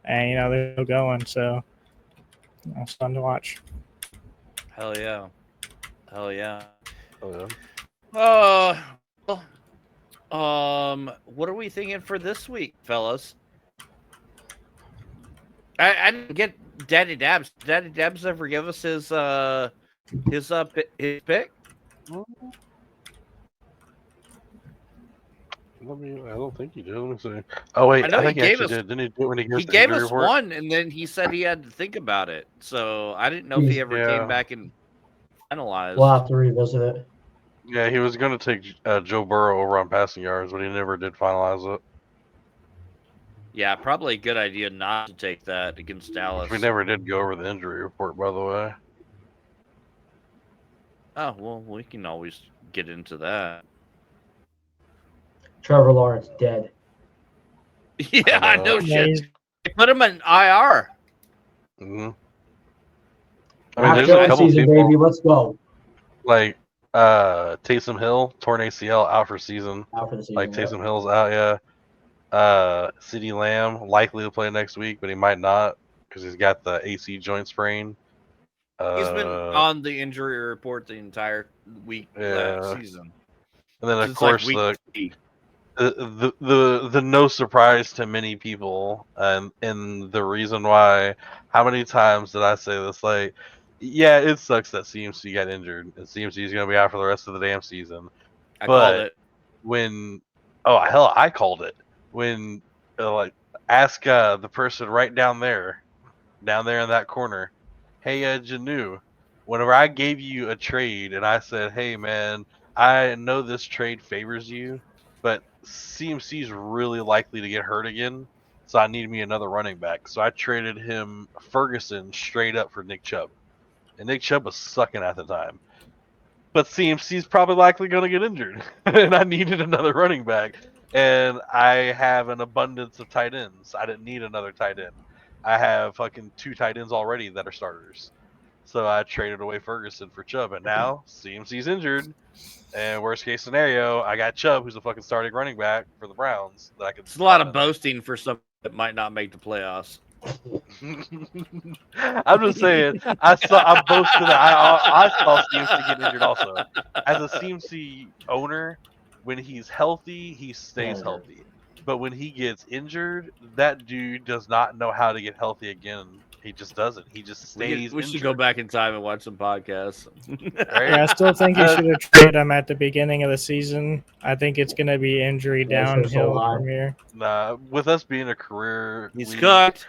and, they're still going. So it's fun to watch. Hell yeah. Oh, yeah. What are we thinking for this week, fellas? I didn't get Daddy Dabs. Did Daddy Dabs ever give us his pick? I don't think he did. Let me see. Oh wait, I think he actually did. Didn't he do it when he gave us one, and then he said he had to think about it. So I didn't know if he ever came back and finalized. We'll have to revisit it. Yeah, he was going to take Joe Burrow over on passing yards, but he never did finalize it. Yeah, probably a good idea not to take that against Dallas. We never did go over the injury report, by the way. Oh, well, we can always get into that. Trevor Lawrence dead. Yeah, I know shit. They put him in IR. Mm-hmm. I mean, there's a couple season, people, baby. Let's go. Like Taysom Hill, torn ACL, out for season. Out for the season. Like Taysom Hill's out, yeah. CeeDee Lamb likely to play next week, but he might not because he's got the AC joint sprain. He's been on the injury report the entire week last season. And then of course the no surprise to many people, and the reason why. How many times did I say this? Like, yeah, it sucks that CMC got injured, and CMC is going to be out for the rest of the damn season. I called it. I called it. When ask the person right down there in that corner, hey Janu, whenever I gave you a trade and I said, hey man, I know this trade favors you, but CMC's really likely to get hurt again, so I need me another running back. So I traded him Ferguson straight up for Nick Chubb, and Nick Chubb was sucking at the time. But CMC's probably likely going to get injured, and I needed another running back. And I have an abundance of tight ends. I didn't need another tight end. I have fucking 2 tight ends already that are starters. So I traded away Ferguson for Chubb, and now CMC's injured. And worst case scenario, I got Chubb, who's a fucking starting running back for the Browns. That I could. It's a lot of boasting for something that might not make the playoffs. I'm just saying. I boasted that I saw CMC get injured also. As a CMC owner, when he's healthy, he stays healthy. But when he gets injured, that dude does not know how to get healthy again He just doesn't. He just stays. We should go back in time and watch some podcasts. Right? Yeah, I still think you should have traded him at the beginning of the season. I think it's going to be injury downhill from here. Nah, with us being a career, he's cooked.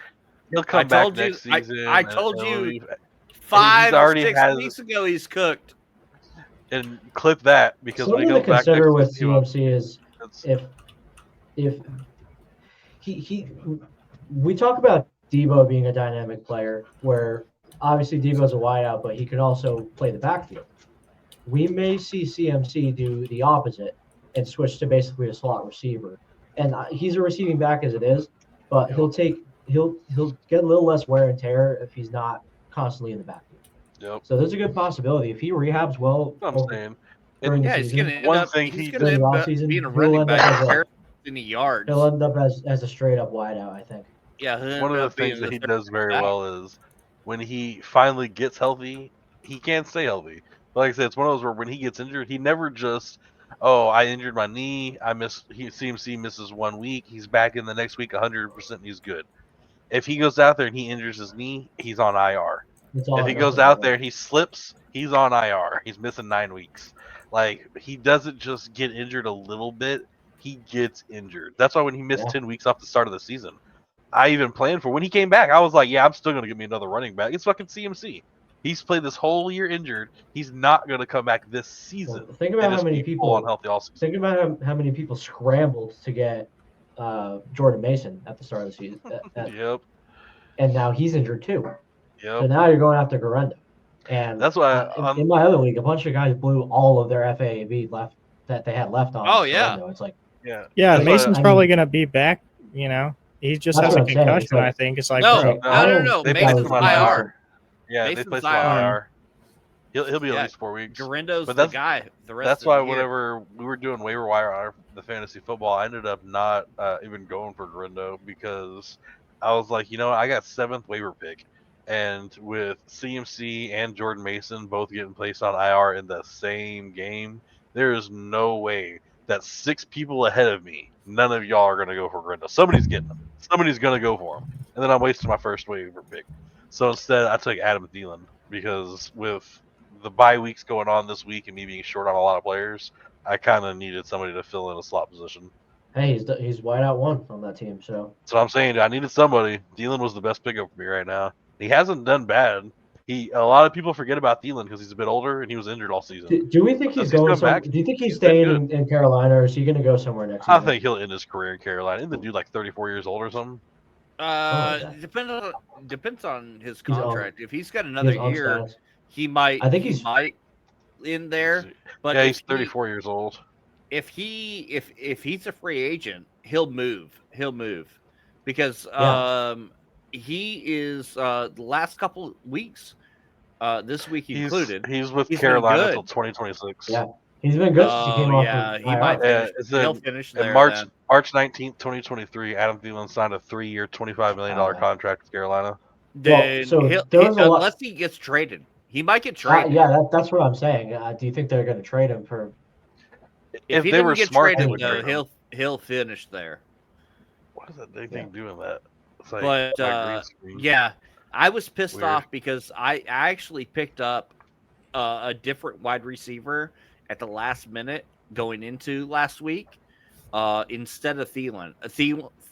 He'll come back next season. I told you 5 or 6 weeks ago he's cooked. And clip that because something when he to goes back consider with CMC is if we talk about Debo being a dynamic player, where obviously Debo's a wideout, but he could also play the backfield. We may see CMC do the opposite and switch to basically a slot receiver. And he's a receiving back as it is, but he'll get a little less wear and tear if he's not constantly in the backfield. Yep. So there's a good possibility if he rehabs well. That's what I'm saying. And he's going to end up being a running back in the yards. He'll end up as a straight up wideout, I think. Yeah, one of the things that he does very well is when he finally gets healthy, he can't stay healthy. Like I said, it's one of those where when he gets injured, he never just, I injured my knee. CMC misses 1 week. He's back in the next week 100% and he's good. If he goes out there and he injures his knee, he's on IR. If he goes out there and he slips, he's on IR. He's missing 9 weeks. Like, he doesn't just get injured a little bit. He gets injured. That's why when he missed 10 weeks off the start of the season, I even planned for when he came back. I was like, yeah, I'm still going to give me another running back. It's fucking CMC. He's played this whole year injured. He's not going to come back this season. Well, think about how many people unhealthy all season. Think about how many people scrambled to get Jordan Mason at the start of the season. Yep. And now he's injured too. Yep. So now you're going after Garendo. And that's why in my other league, a bunch of guys blew all of their FAAB left that they had left on. Oh yeah. Garendo. It's like Mason's probably going to be back. You know, he just has a concussion. I think it's like no. Mason's IR. Yeah, they placed him on IR. He'll be at least 4 weeks. Garendo's the guy. That's why whenever we were doing waiver wire on the fantasy football, I ended up not even going for Garendo because I was like, I got 7th waiver pick. And with CMC and Jordan Mason both getting placed on IR in the same game, there is no way that 6 people ahead of me, none of y'all are going to go for Garendo. Somebody's getting him. Somebody's going to go for him. And then I'm wasting my first waiver pick. So instead, I took Adam Thielen because with the bye weeks going on this week and me being short on a lot of players, I kind of needed somebody to fill in a slot position. Hey, he's wide out one on that team. So that's what I'm saying. I needed somebody. Thielen was the best pickup for me right now. He hasn't done bad. A lot of people forget about Thielen because he's a bit older and he was injured all season. Do we think he's going back? Do you think he's staying in Carolina or is he going to go somewhere next year? I think he'll end his career in Carolina. Isn't the dude like 34 years old or something? Depends on his contract. If he's got another year, he might. I think he's in there. But yeah, he's 34 years old. If he's a free agent, he'll move. Because he is the last couple weeks, this week included. He's with Carolina until 2026. Yeah. He's been good since he came off. He might finish. He'll finish there. March 19th, 2023, Adam Thielen signed a 3-year, $25 million contract with Carolina. Then unless he gets traded. He might get traded. That's what I'm saying. Do you think they're going to trade him for? If he doesn't get traded, though, he'll finish there. What is that thing doing that? But I was pissed off because I actually picked up a different wide receiver at the last minute going into last week instead of Thielen.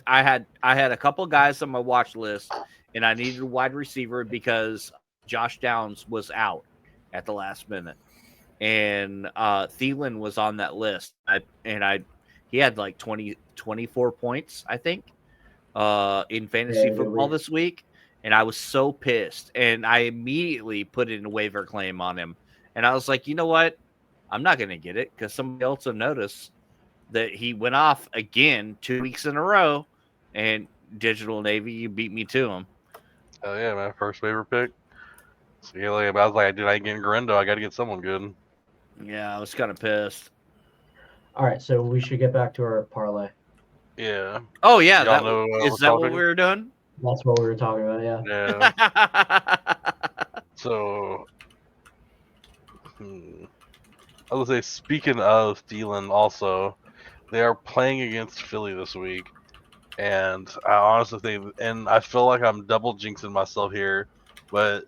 I had a couple guys on my watch list, and I needed a wide receiver because Josh Downs was out at the last minute, and Thielen was on that list. He had like 24 points, I think, in fantasy football this week, and I was so pissed, and I immediately put in a waiver claim on him, and I was like, you know what? I'm not going to get it because somebody else will notice that he went off again 2 weeks in a row, and Digital Navy, you beat me to him. Oh yeah, my first waiver pick. So yeah, I was like, dude, I ain't getting Garendo. I got to get someone good. Yeah, I was kind of pissed. All right, so we should get back to our parlay. Yeah. Oh yeah, is that what we were doing? That's what we were talking about. Yeah. So, I would say, speaking of Thielen, also, they are playing against Philly this week. And I honestly think, and I feel like I'm double jinxing myself here, but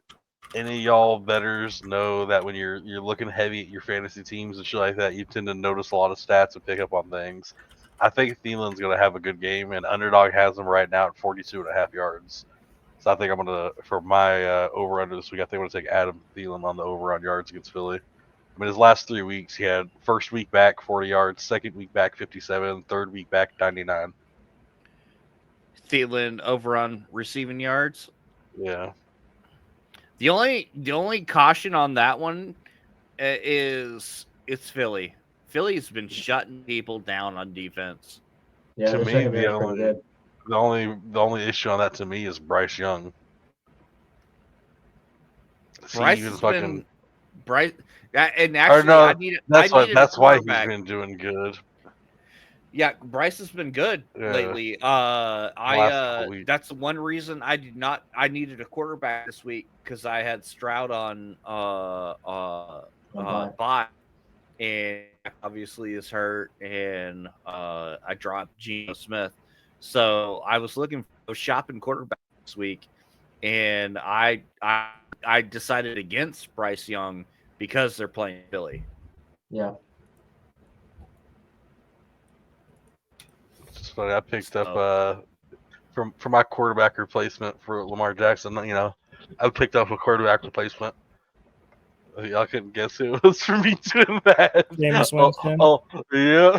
any of y'all bettors know that when you're looking heavy at your fantasy teams and shit like that, you tend to notice a lot of stats and pick up on things. I think Thielen's going to have a good game, and Underdog has him right now at 42.5 yards. So I think I'm going to, for my over-under this week, I think I'm going to take Adam Thielen on the over on yards against Philly. I mean, his last 3 weeks, he had first week back 40 yards, second week back 57, third week back 99. Thielen over on receiving yards. Yeah. The only caution on that one is it's Philly. Philly's been shutting people down on defense. Yeah, to the me, secondary is pretty good. the only issue on that to me is Bryce Young. Bryce has been Bryce, and actually, no, that's why he's been doing good. Yeah, Bryce has been good lately. That's one reason I needed a quarterback this week because I had Stroud on bye, and obviously is hurt, and I dropped Geno Smith, so I was shopping quarterback this week, and I decided against Bryce Young because they're playing Philly. Yeah. It's funny. I picked up for my quarterback replacement for Lamar Jackson. I picked up a quarterback replacement. Y'all couldn't guess who it was for me doing that. Jameis Winston. Yeah.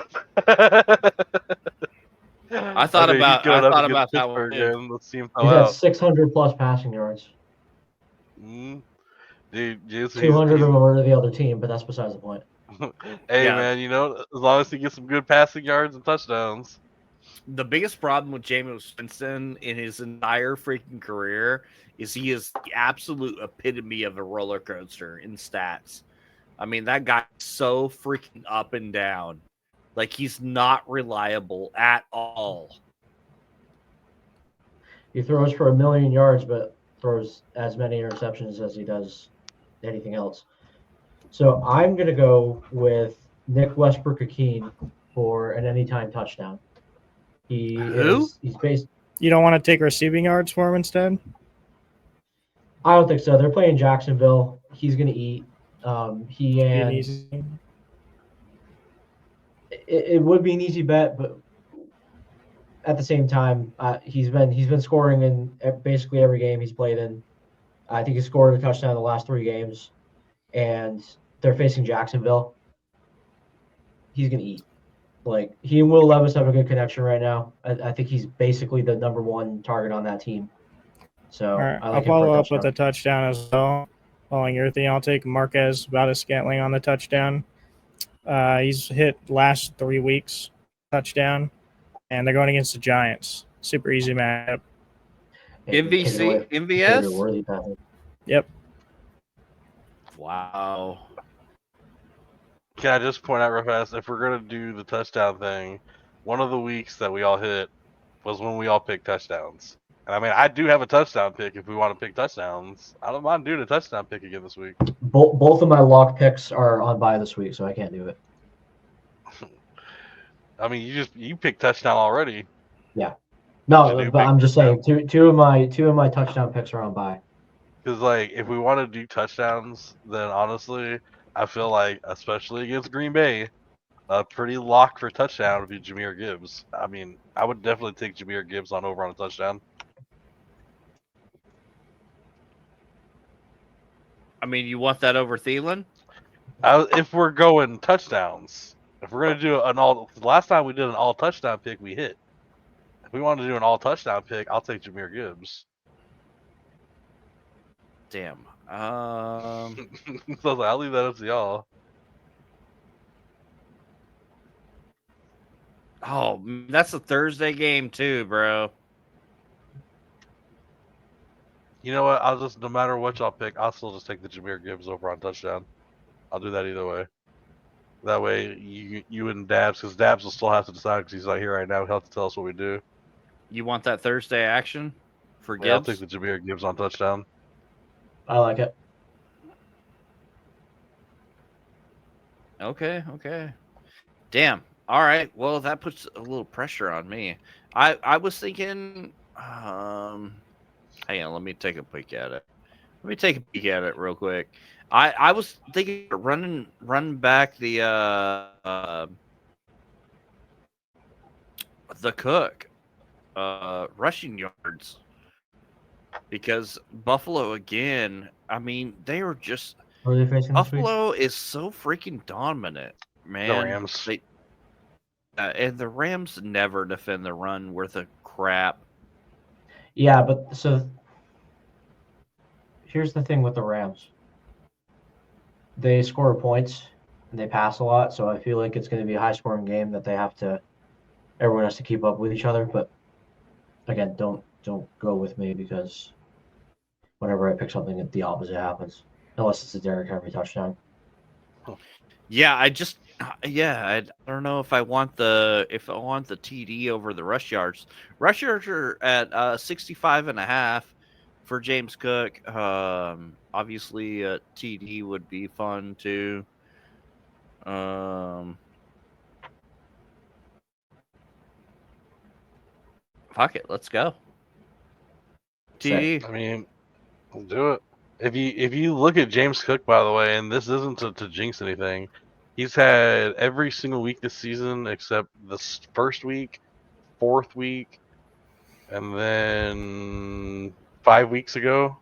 I thought about that one. Let's see him He's got 600 plus passing yards. Dude, 200 of them are to the other team, but that's besides the point. Hey, man, as long as he gets some good passing yards and touchdowns. The biggest problem with Jameis Winston in his entire freaking career is he is the absolute epitome of a roller coaster in stats. I mean, that guy's so freaking up and down. Like, he's not reliable at all. He throws for 1 million yards, but throws as many interceptions as he does anything else. So I'm going to go with Nick Westbrook-Akeen for an anytime touchdown. He's based. You don't want to take receiving yards for him instead? I don't think so. They're playing Jacksonville. He's going to eat. It would be an easy bet, but at the same time, he's been scoring in basically every game he's played in. I think he scored a touchdown in the last 3 games, and they're facing Jacksonville. He's going to eat. Like, he and Will Levis have a good connection right now. I think he's basically the number 1 target on that team. So right, I'll follow up with a touchdown as well. Following your thing, I'll take Marquez Valdes-Scantling on the touchdown. He's hit last 3 weeks touchdown, and they're going against the Giants. Super easy matchup. MVS? Yep. Wow. Can I just point out real fast, if we're going to do the touchdown thing, one of the weeks that we all hit was when we all picked touchdowns. And I mean, I do have a touchdown pick if we want to pick touchdowns. I don't mind doing a touchdown pick again this week. Both of my lock picks are on bye this week, so I can't do it. I mean, you picked touchdown already. Yeah. No, but I'm just saying two of my touchdown picks are on bye. Because like, if we want to do touchdowns, then honestly, I feel like, especially against Green Bay, a pretty lock for touchdown would be Jahmyr Gibbs. I mean, I would definitely take Jahmyr Gibbs over on a touchdown. I mean, you want that over Thielen? If we're going touchdowns, if we're going to do last time we did an all touchdown pick, we hit. If we want to do an all touchdown pick, I'll take Jahmyr Gibbs. Damn. So I'll leave that up to y'all. Oh, that's a Thursday game too, bro. You know what? I'll just, no matter what y'all pick, I'll still just take the Jahmyr Gibbs over on touchdown. I'll do that either way. That way, you and Dabs, because Dabs will still have to decide because he's not here right now. He'll have to tell us what we do. You want that Thursday action for Gibbs? Yeah, I'll take the Jahmyr Gibbs on touchdown. I like it. Okay. Damn. All right. Well, that puts a little pressure on me. I was thinking. Hang on, let me take a peek at it. Let me take a peek at it real quick. I was thinking of running back the Cook rushing yards, because Buffalo again. I mean, they were just Who are they facing this week? Buffalo is so freaking dominant, man. The Rams. And the Rams never defend the run worth a crap. Yeah, but so here's the thing with the Rams. They score points and they pass a lot, so I feel like it's going to be a high-scoring game that everyone has to keep up with each other. But again, don't go with me, because whenever I pick something, the opposite happens, unless it's a Derrick Henry touchdown. Yeah, I don't know if I want the TD over the rush yards. Rush yards are at 65.5 for James Cook. Obviously, TD would be fun too. Fuck it, let's go. TD. I mean, we'll do it. If you look at James Cook, by the way, and this isn't to jinx anything, he's had every single week this season except the first week, fourth week, and then 5 weeks ago,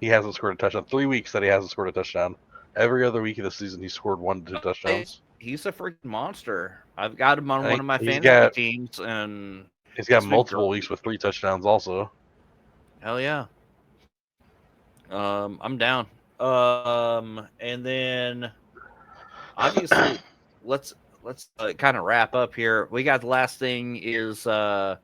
he hasn't scored a touchdown. 3 weeks that he hasn't scored a touchdown. Every other week of the season, he scored 1 to 2 touchdowns. He's a freaking monster. I've got him on one of my fantasy teams, and he's got multiple weeks with 3 touchdowns also. Hell yeah. I'm down. And then obviously let's kind of wrap up here. We got the last thing is Monday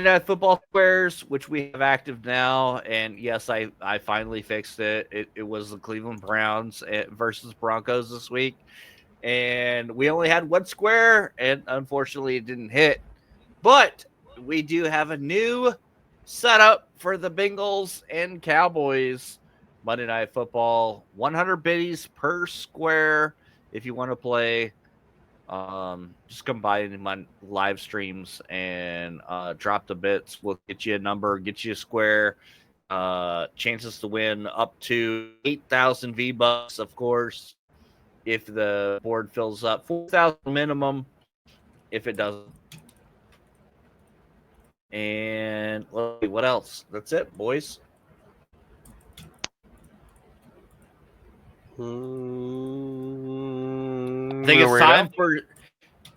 Night Football squares, which we have active now. And yes, I finally fixed it. It was the Cleveland Browns versus Broncos this week. And we only had one square, and unfortunately it didn't hit. But we do have a new setup for the Bengals and Cowboys Monday Night Football. 100 biddies per square if you want to play. Just come by in my live streams and drop the bits. We'll get you a number, get you a square. Chances to win up to 8,000 V-Bucks, of course, if the board fills up. 4,000 minimum if it doesn't. And what else? That's it, boys. I think it's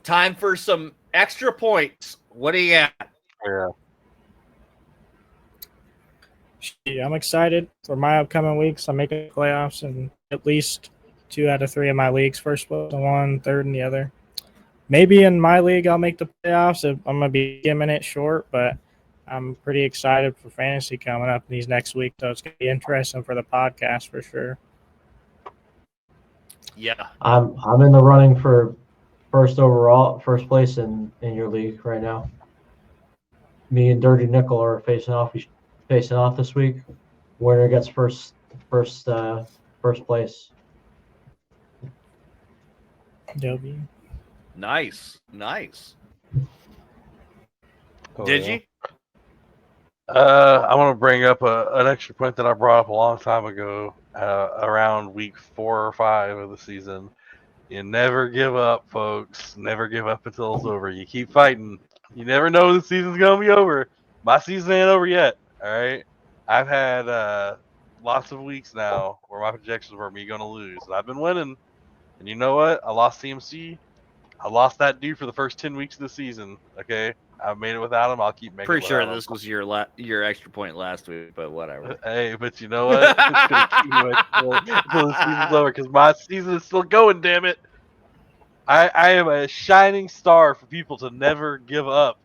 time for some extra points. What do you got? Yeah, I'm excited for my upcoming weeks. I'm making playoffs in at least 2 out of 3 of my leagues. First place in one, third in the other. Maybe in my league I'll make the playoffs. I'm going to be skimming it short, but I'm pretty excited for fantasy coming up these next week. So it's going to be interesting for the podcast for sure. Yeah. I'm in the running for first place in your league right now. Me and Dirty Nickel are facing off this week. Winner gets first place. W. Nice. Oh, Did you? I want to bring up an extra point that I brought up a long time ago, around week 4 or 5 of the season. You never give up, folks. Never give up until it's over. You keep fighting. You never know the season's going to be over. My season ain't over yet, all right? I've had lots of weeks now where my projections were me going to lose. And I've been winning. And you know what? I lost CMC. I lost that dude for the first 10 weeks of the season, okay? I've made it without him. I'll keep making Pretty it sure without this was your extra point last week, but whatever. Hey, but you know what? It's going to keep you until the season's over, because my season is still going, damn it. I am a shining star for people to never give up.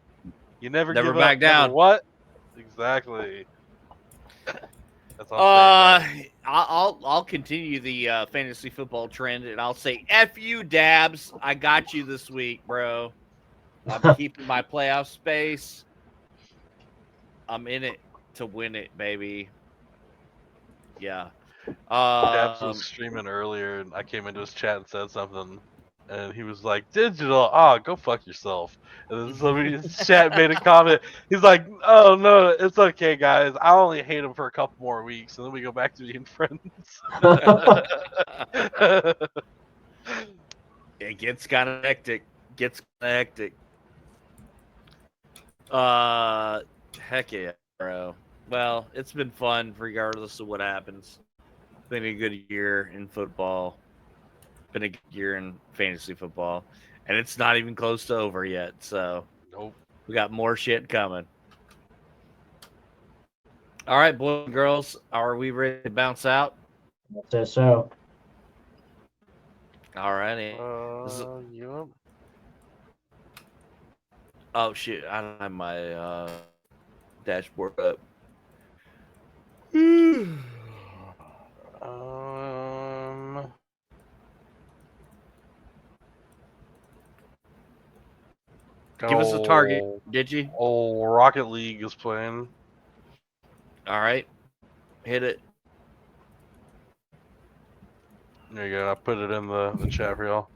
You never give back up. down. Never what? Exactly. That's all I'm saying. I'll continue the fantasy football trend, and I'll say F you, Dabs. I got you this week, bro. I'm keeping my playoff space. I'm in it to win it, baby. Yeah. Dabs was streaming earlier, and I came into his chat and said something. And he was like, digital, go fuck yourself. And then somebody in the chat made a comment. He's like, oh, no, it's okay, guys. I only hate him for a couple more weeks, and then we go back to being friends. It gets kind of hectic. Heck yeah, bro. Well, it's been fun regardless of what happens. Been a good year in football. Been a good year in fantasy football. And it's not even close to over yet. So nope. We got more shit coming. All right, boys and girls, are we ready to bounce out? So. All righty. Yep. Oh shit! I don't have my dashboard up. Give us a target, did you? Oh, Rocket League is playing. All right, hit it. There you go. I put it in the chat for y'all.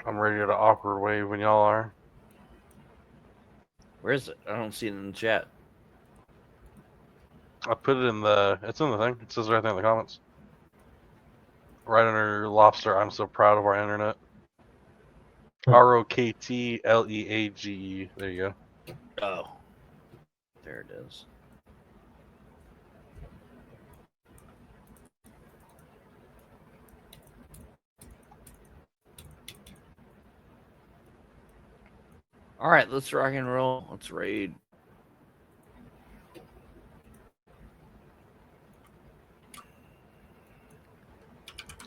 I'm ready to awkward wave when y'all are. Where is it? I don't see it in the chat. I put it in it's in the thing. It says right there in the comments. Right under Lobster, I'm so proud of our internet. ROKTLEAGE. There you go. Oh. There it is. All right, let's rock and roll. Let's raid.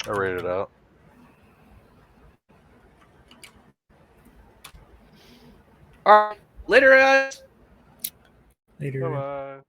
I rated it out. All right. Later, guys. Later. Bye-bye.